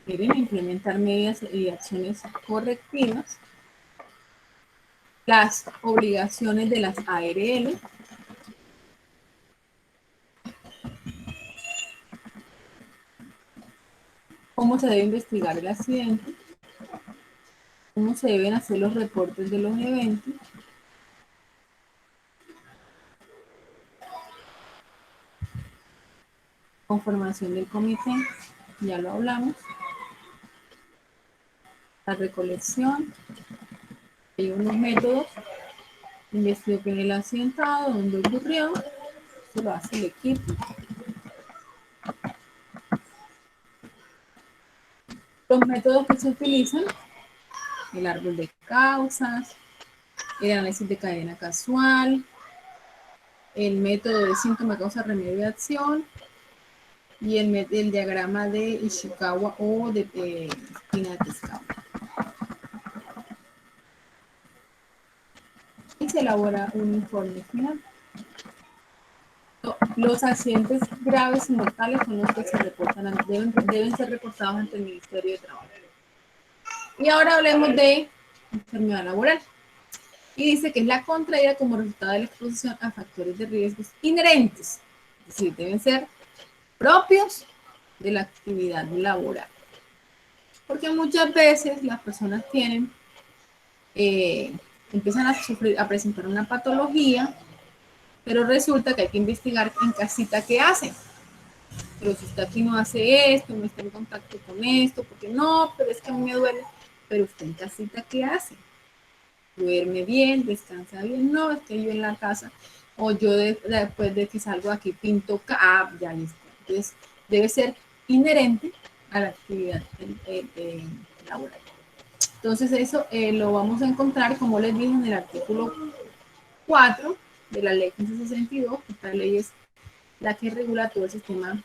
Quieren implementar medidas y acciones correctivas. Las obligaciones de las ARL, cómo se debe investigar el accidente, cómo se deben hacer los reportes de los eventos, conformación del comité, ya lo hablamos, la recolección, hay unos métodos, investigación en el accidentado, dónde ocurrió, eso lo hace el equipo. Los métodos que se utilizan, el árbol de causas, el análisis de cadena casual, el método de síntoma, causa, remedio y acción, y el diagrama de Ishikawa o de Pinatiskawa. Y se elabora un informe final. Los accidentes graves y mortales son los que se reportan, deben ser reportados ante el Ministerio de Trabajo. Y ahora hablemos de enfermedad laboral. Y dice que es la contraída como resultado de la exposición a factores de riesgos inherentes, es decir, deben ser propios de la actividad laboral. Porque muchas veces las personas empiezan a presentar una patología, pero resulta que hay que investigar en casita qué hacen. Pero si usted aquí no hace esto, no está en contacto con esto, porque no, pero es que a mí me duele. Pero usted en casita qué hace. Duerme bien, descansa bien, no, es que yo en la casa, o yo después de que salgo aquí pinto, ya listo. Entonces, debe ser inherente a la actividad laboral. Entonces, eso lo vamos a encontrar, como les dije, en el artículo 4 de la ley 1562. Esta ley es la que regula todo el sistema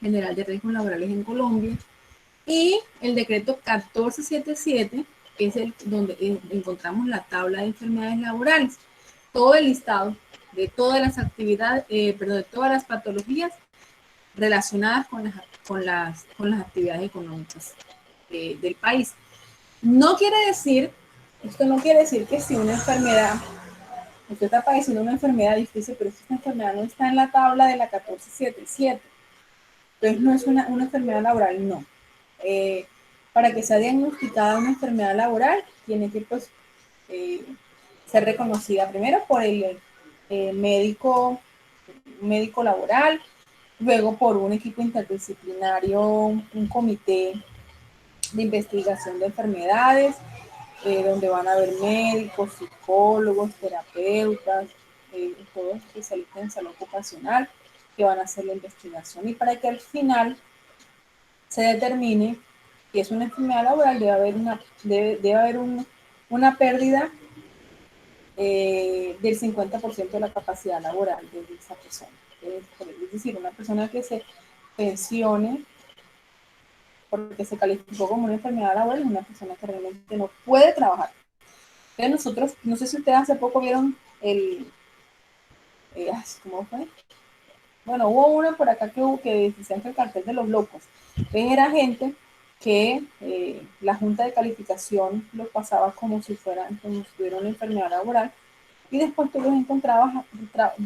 general de riesgos laborales en Colombia. Y el decreto 1477 es el donde encontramos la tabla de enfermedades laborales, todo el listado de todas las actividades, de todas las patologías relacionadas con las actividades económicas del país. Esto no quiere decir que si una enfermedad, usted está padeciendo una enfermedad difícil, pero si esta enfermedad no está en la tabla de la 1477, entonces no es una enfermedad laboral, no. Para que sea diagnosticada una enfermedad laboral, tiene que ser reconocida primero por el médico laboral, luego por un equipo interdisciplinario, un comité de investigación de enfermedades, donde van a haber médicos, psicólogos, terapeutas, todos especialistas en salud ocupacional, que van a hacer la investigación. Y para que al final se determine que es una enfermedad laboral, debe haber una pérdida del 50% de la capacidad laboral de esa persona. Es decir, una persona que se pensione porque se calificó como una enfermedad laboral es una persona que realmente no puede trabajar. Entonces nosotros, no sé si ustedes hace poco vieron ¿cómo fue? Bueno, hubo uno por acá que decían que el cartel de los locos. Entonces era gente que la junta de calificación los pasaba como si tuvieran una enfermedad laboral, y después tú los encontrabas,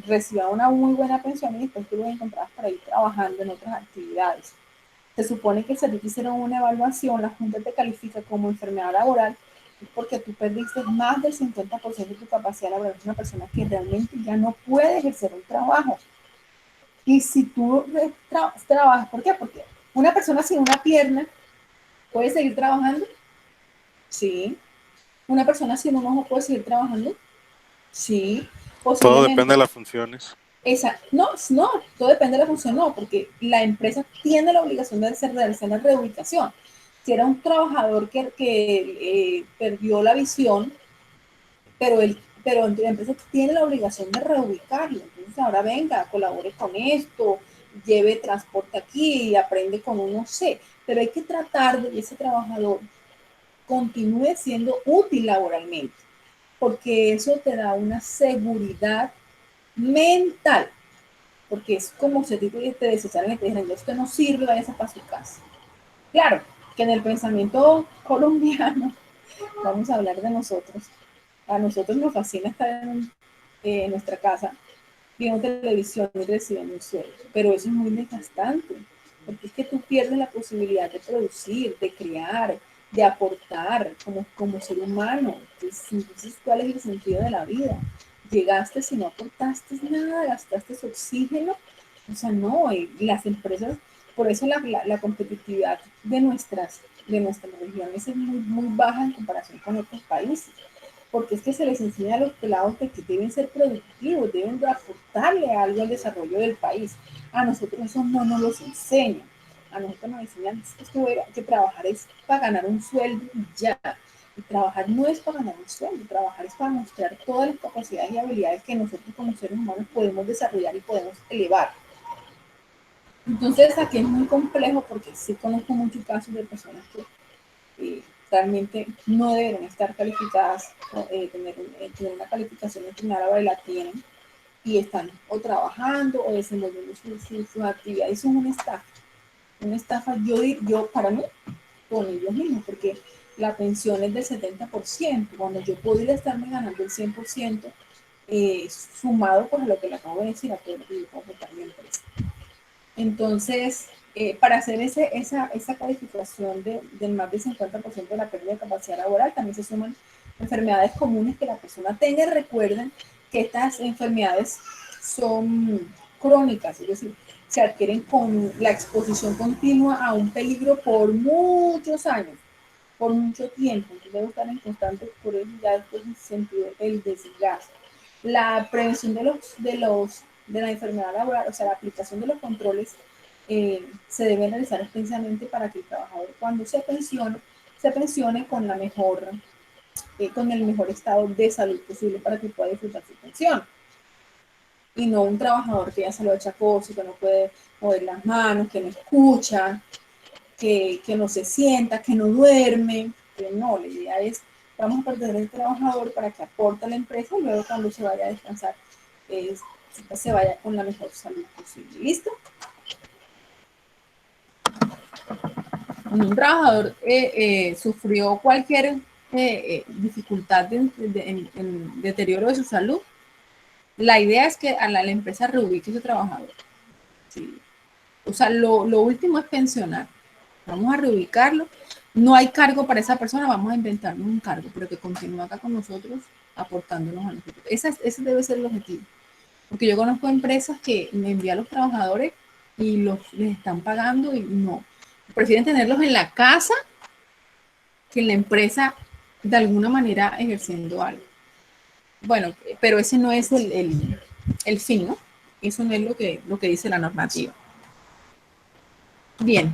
recibían una muy buena pensión, y después tú los encontrabas por ahí trabajando en otras actividades. Se supone que si a ti te hicieron una evaluación, la junta te califica como enfermedad laboral, es porque tú perdiste más del 50% de tu capacidad laboral. Es una persona que realmente ya no puede ejercer un trabajo. Y si tú trabajas, ¿por qué? Porque una persona sin una pierna puede seguir trabajando. Sí. Una persona sin un ojo puede seguir trabajando. Sí. Todo Posiblemente. depende de las funciones. No, todo depende de la función, no, porque la empresa tiene la obligación de realizar la reubicación. Si era un trabajador que perdió la visión, pero la empresa tiene la obligación de reubicarlo. Entonces ahora venga, colabore con esto, lleve transporte aquí y aprende con uno, no sé, pero hay que tratar de que ese trabajador continúe siendo útil laboralmente, porque eso te da una seguridad mental, porque es como si te desecharan y te dijeran, esto no sirve, váyase para su casa. Claro, que en el pensamiento colombiano, vamos a hablar de nosotros, a nosotros nos fascina estar en nuestra casa, viendo televisión y recibiendo un sueldo, pero eso es muy desgastante, porque es que tú pierdes la posibilidad de producir, de crear, de aportar como ser humano. Entonces, ¿cuál es el sentido de la vida? Llegaste, si no aportaste nada, gastaste oxígeno, o sea, no, y las empresas, por eso la competitividad de nuestras regiones es muy, muy baja en comparación con otros países, porque es que se les enseña a los pelados de que deben ser productivos, deben de aportarle algo al desarrollo del país. A nosotros eso no nos los enseñan. A nosotros nos enseñan que trabajar es para ganar un sueldo y ya. Y trabajar no es para ganar un sueldo, trabajar es para mostrar todas las capacidades y habilidades que nosotros como seres humanos podemos desarrollar y podemos elevar. Entonces aquí es muy complejo porque sí conozco muchos casos de personas que realmente no deben estar calificadas, tener una calificación de primera laboral y la tienen y están o trabajando o desenvolviendo sus actividades. Eso es una estafa yo para mí, con ellos mismos, porque la pensión es del 70%, cuando yo podría estarme ganando el 100%, sumado por lo que le acabo de decir, a todo lo que yo puedo aportar a mi empresa. Entonces, para hacer esa calificación del más del 50% de la pérdida de capacidad laboral, también se suman enfermedades comunes que la persona tenga. Recuerden que estas enfermedades son crónicas, es decir, se adquieren con la exposición continua a un peligro por muchos años, por mucho tiempo. Entonces debe estar en constante, por eso ya después se sentido el desgaste. La prevención de la enfermedad laboral, o sea, la aplicación de los controles se debe realizar especialmente para que el trabajador cuando se pensione con con el mejor estado de salud posible para que pueda disfrutar su pensión. Y no un trabajador que ya se lo echa achacoso, que no puede mover las manos, que no escucha, que no se sienta, que no duerme. Que no, la idea es, vamos a perder el trabajador para que aporte a la empresa y luego cuando se vaya a descansar, se vaya con la mejor salud posible. ¿Listo? Cuando un trabajador sufrió cualquier dificultad en deterioro de su salud, la idea es que a la empresa reubique a ese trabajador. ¿Sí? O sea, lo último es pensionar. Vamos a reubicarlo. No hay cargo para esa persona, vamos a inventarnos un cargo, pero que continúe acá con nosotros, aportándonos a nosotros. Ese debe ser el objetivo. Porque yo conozco empresas que me envían a los trabajadores y les están pagando y no. Prefieren tenerlos en la casa que en la empresa de alguna manera ejerciendo algo. Bueno, pero ese no es el fin, ¿no? Eso no es lo que dice la normativa. Bien.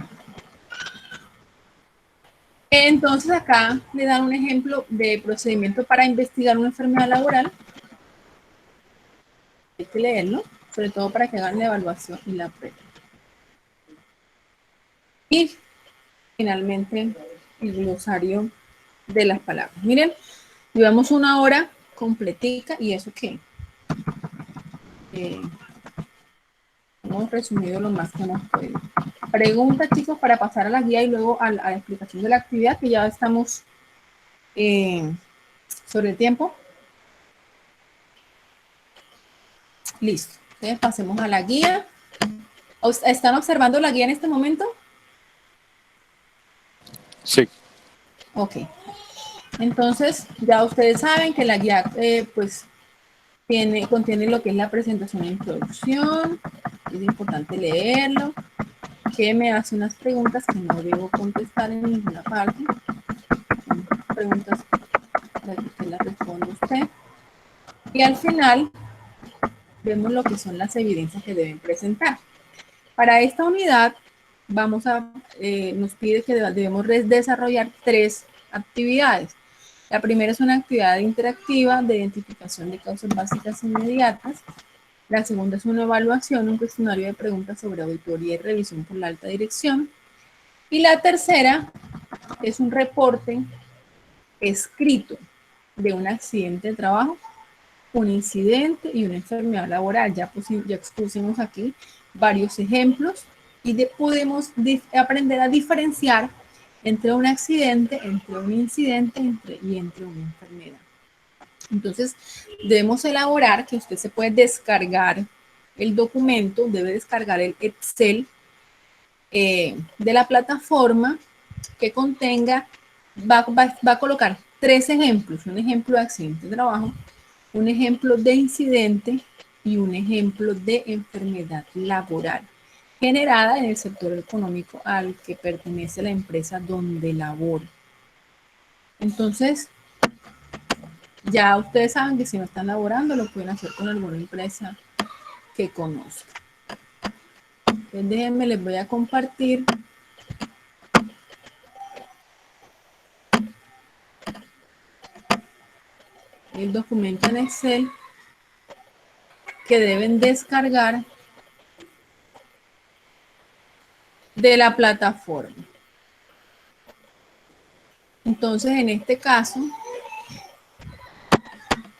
Entonces acá le dan un ejemplo de procedimiento para investigar una enfermedad laboral. Hay que leerlo, sobre todo para que hagan la evaluación y la prueba. Y finalmente el glosario de las palabras. Miren, llevamos una hora completica y eso que hemos resumido lo más que hemos podido. Preguntas, chicos, para pasar a la guía y luego a la explicación de la actividad, que ya estamos sobre el tiempo. Listo. Entonces pasemos a la guía. ¿Están observando la guía en este momento? Sí. Ok. Entonces, ya ustedes saben que la guía, pues, contiene lo que es la presentación e introducción. Es importante leerlo. Que me hace unas preguntas que no debo contestar en ninguna parte. Son preguntas que las responde usted. Y al final, vemos lo que son las evidencias que deben presentar. Para esta unidad, nos pide que debemos desarrollar 3 actividades. La primera es una actividad interactiva de identificación de causas básicas inmediatas. La segunda es una evaluación, un cuestionario de preguntas sobre auditoría y revisión por la alta dirección. Y la tercera es un reporte escrito de un accidente de trabajo, un incidente y una enfermedad laboral. Ya expusimos aquí varios ejemplos y podemos aprender a diferenciar entre un accidente, entre un incidente y entre una enfermedad. Entonces, debemos elaborar, que usted se puede descargar el documento, debe descargar el Excel de la plataforma que contenga, va a colocar 3 ejemplos, un ejemplo de accidente de trabajo, un ejemplo de incidente y un ejemplo de enfermedad laboral generada en el sector económico al que pertenece la empresa donde labora. Entonces, ya ustedes saben que si no están laborando, lo pueden hacer con alguna empresa que conozcan. Entonces, déjenme, les voy a compartir el documento en Excel que deben descargar de la plataforma. Entonces, en este caso,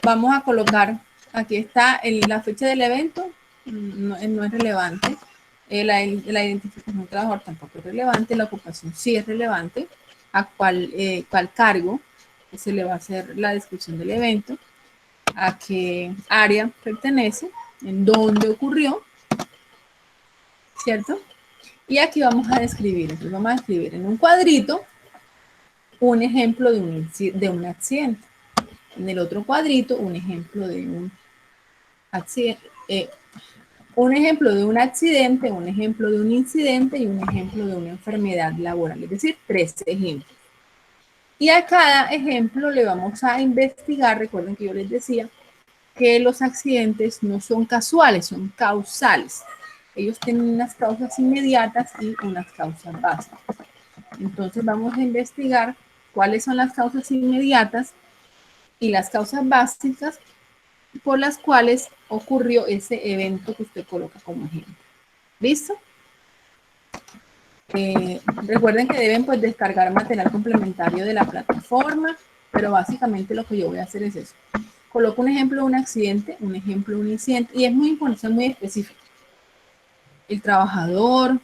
vamos a colocar, aquí está la fecha del evento, no es relevante, la identificación del trabajador tampoco es relevante, la ocupación sí es relevante, a cuál cargo se le va a hacer la descripción del evento, a qué área pertenece, en dónde ocurrió, ¿cierto? Y aquí vamos a describir, entonces vamos a escribir en un cuadrito un ejemplo de un accidente. En el otro cuadrito, un ejemplo de un accidente, un ejemplo de un accidente, un ejemplo de un incidente y un ejemplo de una enfermedad laboral, es decir, 3 ejemplos. Y a cada ejemplo le vamos a investigar, recuerden que yo les decía que los accidentes no son casuales, son causales. Ellos tienen unas causas inmediatas y unas causas básicas. Entonces vamos a investigar cuáles son las causas inmediatas y las causas básicas por las cuales ocurrió ese evento que usted coloca como ejemplo. ¿Listo? Recuerden que deben pues descargar material complementario de la plataforma, pero básicamente lo que yo voy a hacer es eso. Coloco un ejemplo de un accidente, un ejemplo de un incidente, y es muy importante, es muy específico. El trabajador,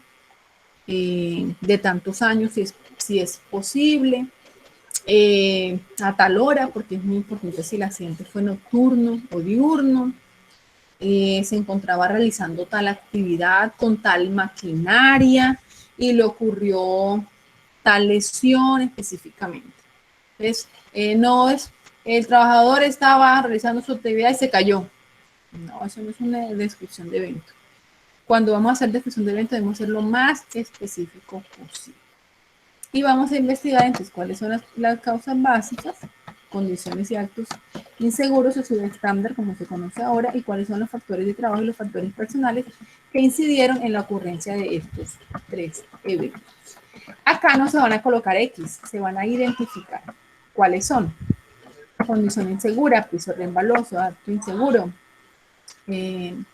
de tantos años, si es posible, a tal hora, porque es muy importante si el accidente fue nocturno o diurno, se encontraba realizando tal actividad con tal maquinaria y le ocurrió tal lesión específicamente. Entonces, no es, el trabajador estaba realizando su actividad y se cayó. No, eso no es una descripción de evento. Cuando vamos a hacer descripción de evento, debemos ser lo más específico posible. Y vamos a investigar entonces cuáles son las causas básicas, condiciones y actos inseguros o subestándar, como se conoce ahora, y cuáles son los factores de trabajo y los factores personales que incidieron en la ocurrencia de estos 3 eventos. Acá no se van a colocar X, se van a identificar cuáles son. Condición insegura, piso resbaloso, acto inseguro, ir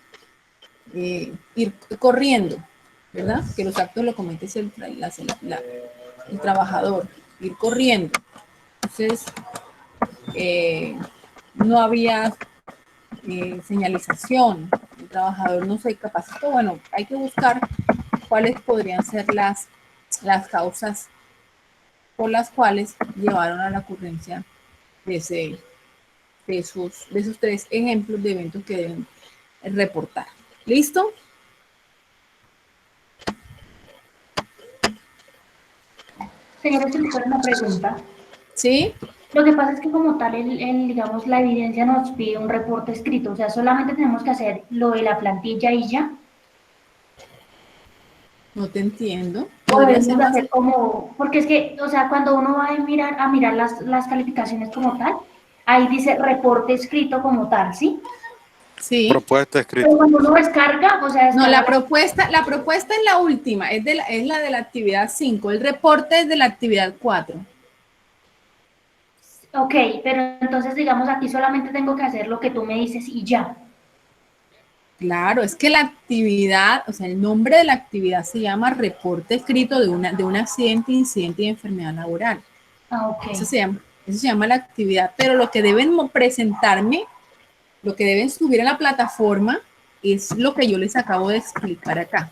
corriendo, ¿verdad? Que los actos lo comete el trabajador, ir corriendo. Entonces, no había señalización, el trabajador no se capacitó. Bueno, hay que buscar cuáles podrían ser las causas por las cuales llevaron a la ocurrencia de esos 3 ejemplos de eventos que deben reportar. ¿Listo? Señora, si me fuera una pregunta. ¿Sí? Lo que pasa es que como tal, digamos, la evidencia nos pide un reporte escrito, o sea, solamente tenemos que hacer lo de la plantilla y ya. No te entiendo. O Podría ser debemos más. hacer como, porque es que, o sea, cuando uno va a mirar las calificaciones como tal, ahí dice reporte escrito como tal, ¿sí? Sí. Propuesta escrita. Pero cuando uno descarga, o sea, No, descarga la propuesta es la última, es la de la actividad 5. El reporte es de la actividad 4. Ok, pero entonces, digamos, aquí solamente tengo que hacer lo que tú me dices y ya. Claro, es que la actividad, o sea, el nombre de la actividad se llama reporte escrito de un accidente, incidente y enfermedad laboral. Ah, ok. Eso se llama la actividad, pero lo que deben presentarme, lo que deben subir a la plataforma es lo que yo les acabo de explicar acá.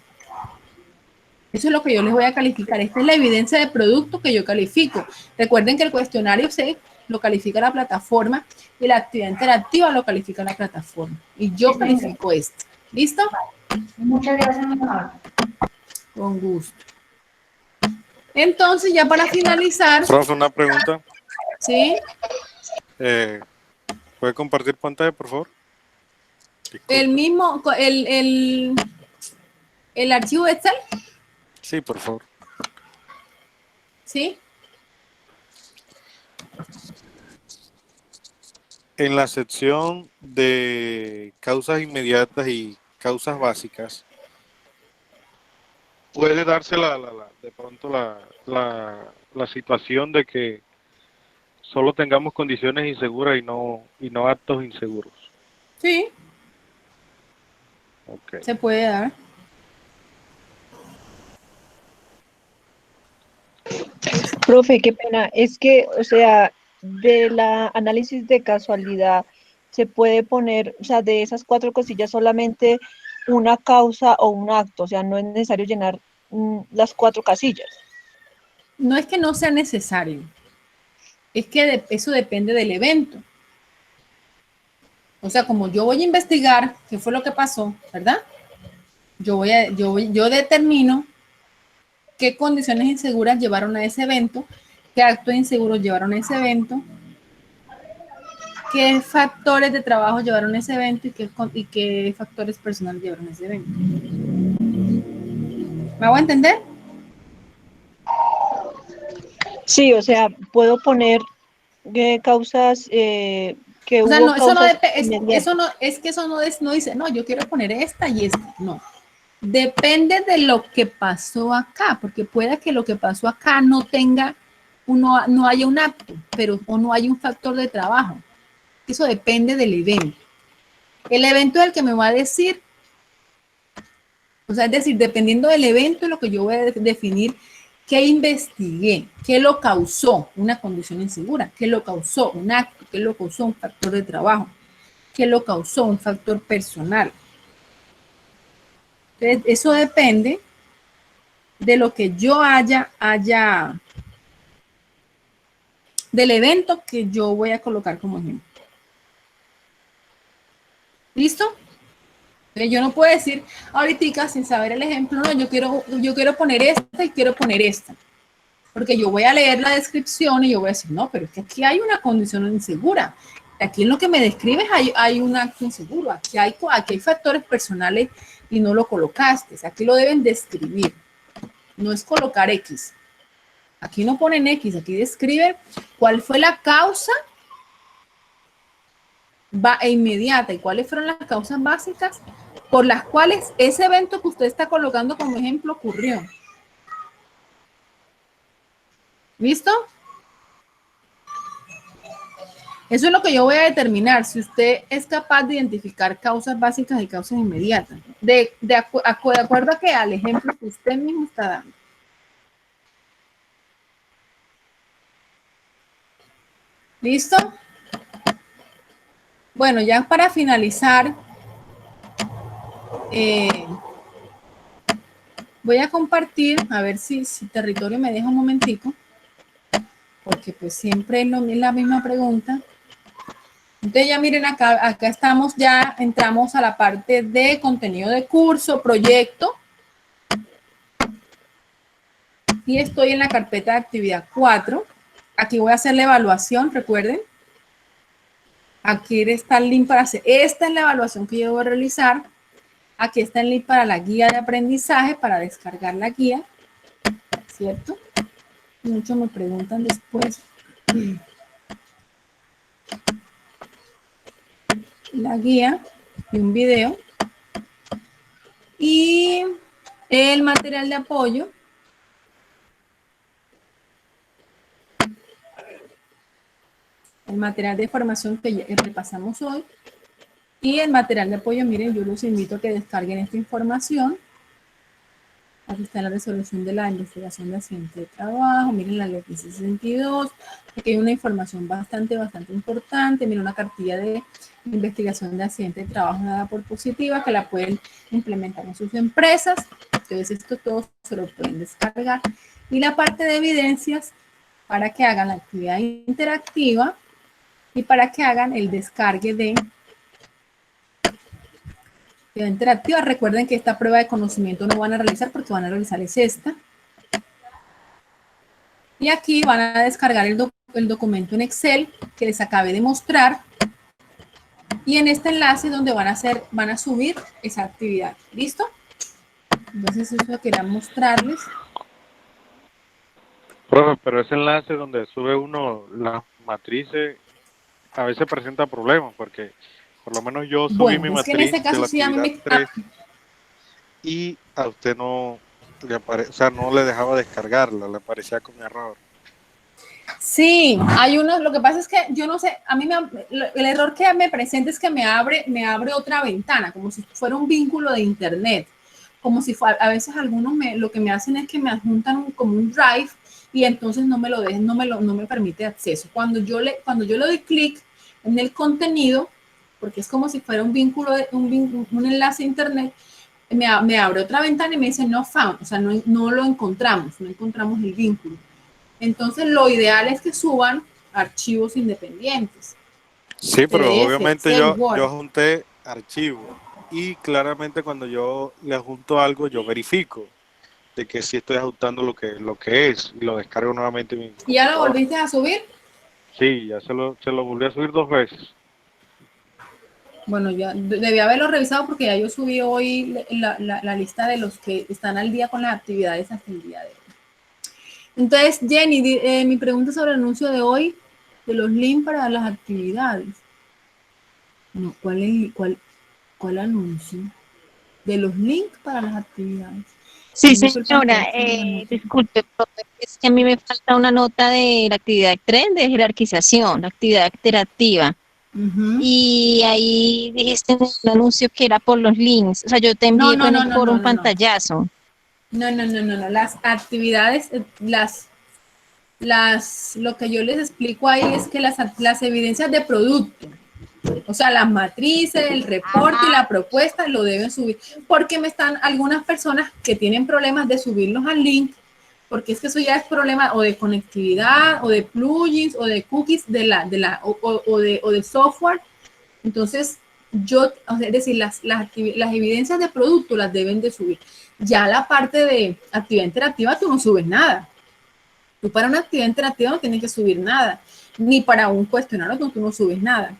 Eso es lo que yo les voy a calificar. Esta es la evidencia de producto que yo califico. Recuerden que el cuestionario C lo califica la plataforma y la actividad interactiva lo califica la plataforma. Y yo Está bien. califico esto. ¿Listo? Muchas gracias, mi amor. Con gusto. Entonces, ya para finalizar, Profe, una pregunta. ¿sí? ¿Puede compartir pantalla, por favor? Disculpe. El mismo, el archivo Excel, Sí, por favor. ¿sí? En la sección de causas inmediatas y causas básicas, puede darse de pronto la situación de que solo tengamos condiciones inseguras y no actos inseguros. Sí, Okay. se puede dar. Profe, qué pena. Es que, o sea, de la análisis de casualidad se puede poner, o sea, de esas cuatro cosillas solamente una causa o un acto, o sea, no es necesario llenar las cuatro casillas. No es que no sea necesario, es que eso depende del evento. O sea, como yo voy a investigar qué fue lo que pasó, ¿verdad? Yo determino qué condiciones inseguras llevaron a ese evento, qué actos inseguros llevaron a ese evento, qué factores de trabajo llevaron a ese evento y qué factores personales llevaron a ese evento. ¿Me hago entender? Sí, o sea, puedo poner causas, que O sea, hubo no, eso no, causas eso inmediatas. no, es que eso no dice, no, yo quiero poner esta y esta, no. Depende de lo que pasó acá, porque puede que lo que pasó acá no haya un acto, pero o no haya un factor de trabajo. Eso depende del evento. El evento es el que me va a decir, o sea, es decir, dependiendo del evento, lo que yo voy a definir qué investigué, qué lo causó una condición insegura, qué lo causó un acto, qué lo causó un factor de trabajo, qué lo causó un factor personal. Entonces, eso depende de lo que yo del evento que yo voy a colocar como ejemplo. ¿Listo? Entonces, yo no puedo decir ahorita sin saber el ejemplo, no, yo quiero poner esta y quiero poner esta. Porque yo voy a leer la descripción y yo voy a decir, no, pero es que aquí hay una condición insegura. Aquí en lo que me describes hay un acto inseguro. Aquí hay factores personales y no lo colocaste. Aquí lo deben describir. No es colocar X. Aquí no ponen X, aquí describen cuál fue la causa inmediata y cuáles fueron las causas básicas por las cuales ese evento que usted está colocando como ejemplo ocurrió. ¿Listo? Eso es lo que yo voy a determinar, si usted es capaz de identificar causas básicas y causas inmediatas, de acuerdo a que al ejemplo que usted mismo está dando. ¿Listo? Bueno, ya para finalizar, voy a compartir, a ver si Territorio me deja un momentico, porque pues siempre es la misma pregunta. Entonces ya miren acá estamos, ya entramos a la parte de contenido de curso, proyecto. Y estoy en la carpeta de actividad 4. Aquí voy a hacer la evaluación, recuerden. Aquí está el link para hacer. Esta es la evaluación que yo voy a realizar. Aquí está el link para la guía de aprendizaje, para descargar la guía. ¿Cierto? Muchos me preguntan después. La guía y un video. Y el material de apoyo. El material de formación que repasamos hoy. Y el material de apoyo, miren, yo los invito a que descarguen esta información. Aquí está la resolución de la investigación de accidente de trabajo. Miren la ley 62. Aquí hay una información bastante importante. Miren una cartilla de investigación de accidente de trabajo dada por positiva que la pueden implementar en sus empresas. Entonces esto todo se lo pueden descargar. Y la parte de evidencias para que hagan la actividad interactiva y para que hagan el descargue de interactiva. Recuerden que esta prueba de conocimiento no van a realizar porque van a realizar es esta. Y aquí van a descargar el documento en Excel que les acabé de mostrar. Y en este enlace donde van a subir esa actividad. ¿Listo? Entonces eso quería mostrarles. Profe, pero ese enlace donde sube uno las matrices a veces presenta problemas porque por lo menos yo subí mi Es que en matriz este caso de la sí a mí actividad 3 y a usted no le no le dejaba descargarla, le aparecía con error. Sí, hay unos, lo que pasa es que yo no sé, a mí el error que me presenta es que me abre otra ventana, como si fuera un vínculo de internet, como si fuera, a veces algunos lo que me hacen es que me adjuntan como un drive y entonces no me lo dejen, no me permite acceso. Cuando yo le doy clic en el contenido, porque es como si fuera un vínculo, un enlace a internet, me abre otra ventana y me dice no found, o sea, no lo encontramos, no encontramos el vínculo. Entonces, lo ideal es que suban archivos independientes, Sí, pero PDF, obviamente Excel, yo Word. junté archivos y claramente cuando yo le junto algo, yo verifico de que sí estoy ajustando lo que es y lo descargo nuevamente en mi ¿Y ya lo computadora. volviste a subir? Sí, ya se lo volví a subir 2 veces. Bueno, ya debí haberlo revisado porque ya yo subí hoy la lista de los que están al día con las actividades hasta el día de hoy. Entonces, Jenny, mi pregunta sobre el anuncio de hoy, de los links para las actividades. No, ¿cuál anuncio? De los links para las actividades. Sí, ¿Dónde fue el señora, pantallazo del anuncio? disculpe, profe, es que a mí me falta una nota de la actividad 3 de jerarquización, la actividad interactiva. Ujú. Y ahí dijiste en el anuncio que era por los links. O sea, yo te No, envié no, en no, el no, foro no, un no, no. pantallazo. No. Las actividades, lo que yo les explico ahí es que las evidencias de producto, o sea, las matrices, el reporte y la propuesta lo deben subir, porque me están algunas personas que tienen problemas de subirlos al link, porque es que eso ya es problema o de conectividad, o de plugins, o de cookies, o de software. Entonces, o sea, es decir, las evidencias de producto las deben de subir. Ya la parte de actividad interactiva, tú no subes nada. Tú para una actividad interactiva no tienes que subir nada, ni para un cuestionario tú no subes nada.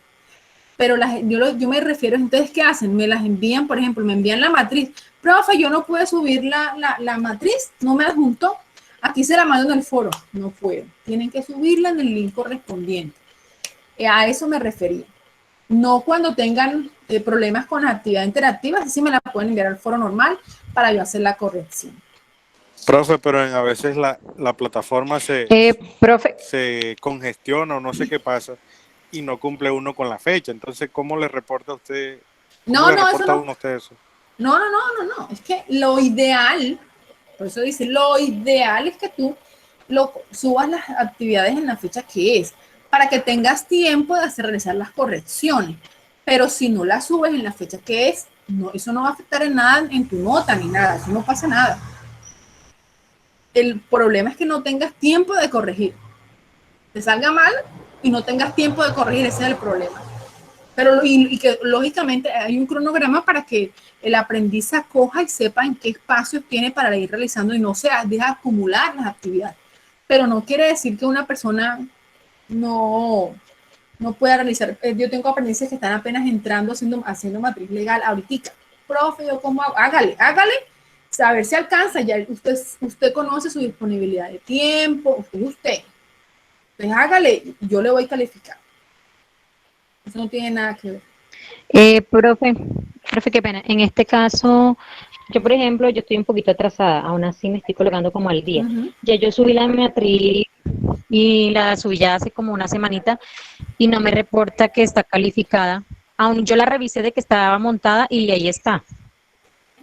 Pero yo me refiero, entonces, ¿qué hacen? Me las envían, por ejemplo, me envían la matriz. Profe, yo no pude subir la matriz, no me adjuntó. Aquí se la mando en el foro. No puedo. Tienen que subirla en el link correspondiente. A eso me refería. No cuando tengan problemas con actividad interactiva, así me la pueden enviar al foro normal para yo hacer la corrección. Profe, pero a veces la plataforma Profe, se congestiona o no sé qué pasa y no cumple uno con la fecha. Entonces, ¿cómo le reporta a usted? ¿Cómo No, le no, eso reporta a no. uno a usted eso? No. Es que lo ideal, por eso dice, lo ideal es que tú subas las actividades en la fecha que es, para que tengas tiempo de realizar las correcciones. Pero si no las subes en la fecha que es, no, eso no va a afectar en nada en tu nota ni nada, eso no pasa nada. El problema es que no tengas tiempo de corregir. Te salga mal y no tengas tiempo de corregir, ese es el problema. Pero y que lógicamente hay un cronograma para que el aprendiz acoja y sepa en qué espacios tiene para ir realizando y no se deja acumular las actividades. Pero no quiere decir que una persona no pueda realizar. Yo tengo aprendices que están apenas entrando haciendo matriz legal ahorita. Profe, yo cómo hago, hágale, a ver si alcanza. Ya usted conoce su disponibilidad de tiempo, usted. Entonces hágale, yo le voy a calificar. Eso no tiene nada que ver. Profe, qué pena. En este caso, yo, por ejemplo, yo estoy un poquito atrasada, aún así me estoy colocando como al día. Uh-huh. Ya yo subí la matriz y la subí ya hace como una semanita y no me reporta que está calificada. Aún yo la revisé de que estaba montada y ahí está.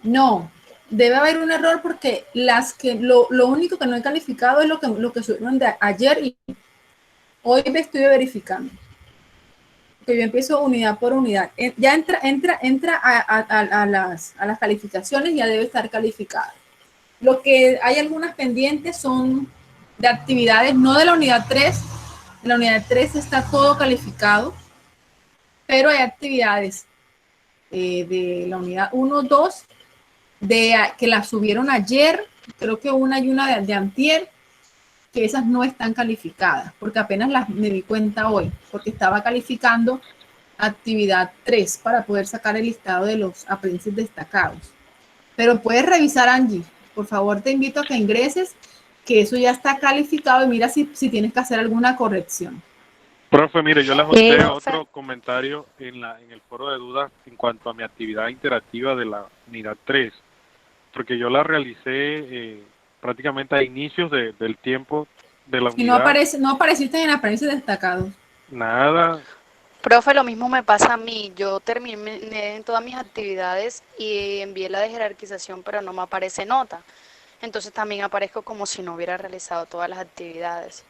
No, debe haber un error porque lo único que no he calificado es lo que subieron de ayer y hoy me estoy verificando. Que yo empiezo unidad por unidad. Ya entra a las calificaciones, ya debe estar calificada. Lo que hay algunas pendientes son de actividades, no de la unidad 3. En la unidad 3 está todo calificado, pero hay actividades de la unidad 1, 2, que las subieron ayer, creo que una y una de antier, que esas no están calificadas, porque apenas me di cuenta hoy, porque estaba calificando actividad 3 para poder sacar el listado de los aprendices destacados. Pero puedes revisar, Angie, por favor te invito a que ingreses, que eso ya está calificado y mira si tienes que hacer alguna corrección. Profe, mire, yo le ajusté profe, otro comentario en el foro de dudas en cuanto a mi actividad interactiva de la unidad 3, porque yo la realicé prácticamente a inicios del tiempo de la Y no unidad, no apareciste en aprendices destacados. nada. Profe, lo mismo me pasa a mí. Yo terminé en todas mis actividades y envié la de jerarquización, pero no me aparece nota. Entonces también aparezco como si no hubiera realizado todas las actividades.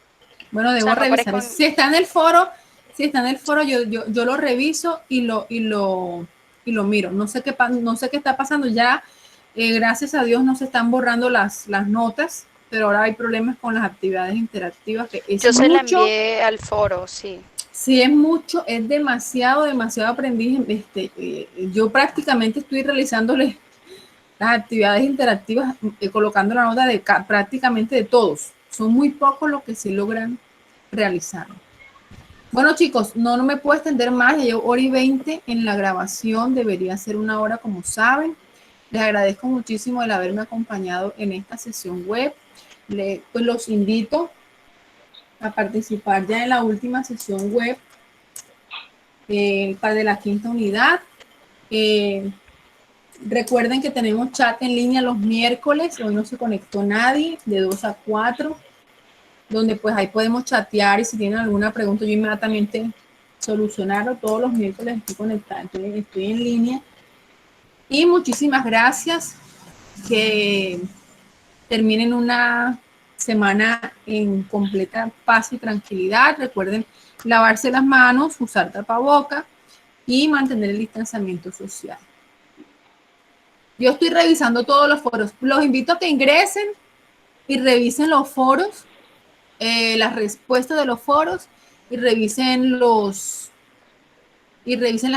Bueno, O debo sea, no revisar aparezco eso. Si está en el foro, yo lo reviso y lo miro. No sé no sé qué está pasando. Ya, gracias a Dios, no se están borrando las notas, pero ahora hay problemas con las actividades interactivas, que es Yo se la mucho. envié al foro, sí. Sí, es mucho, es demasiado aprendiz. Yo prácticamente estoy realizándole las actividades interactivas, colocando la nota de prácticamente de todos. Son muy pocos los que sí logran realizar. Bueno, chicos, no me puedo extender más. Ya llevo 1:20 en la grabación. Debería ser 1 hora, como saben. Les agradezco muchísimo el haberme acompañado en esta sesión web. Pues los invito a participar ya en la última sesión web para de la 5ª unidad. Recuerden que tenemos chat en línea los miércoles. Hoy no se conectó nadie, de 2 a 4, donde pues ahí podemos chatear y si tienen alguna pregunta yo inmediatamente solucionarlo. Todos los miércoles estoy conectada, estoy en línea. Y muchísimas gracias. Que terminen una semana en completa paz y tranquilidad. Recuerden lavarse las manos, usar tapaboca y mantener el distanciamiento social. Yo estoy revisando todos los foros. Los invito a que ingresen y revisen los foros, las respuestas de los foros y revisen las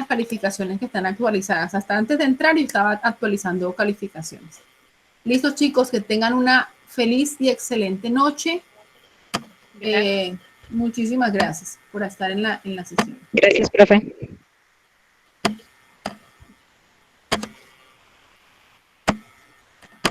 calificaciones que están actualizadas. Hasta antes de entrar yo estaba actualizando calificaciones. Listo, chicos, que tengan una feliz y excelente noche. Muchísimas gracias por estar en la sesión. Gracias, profe.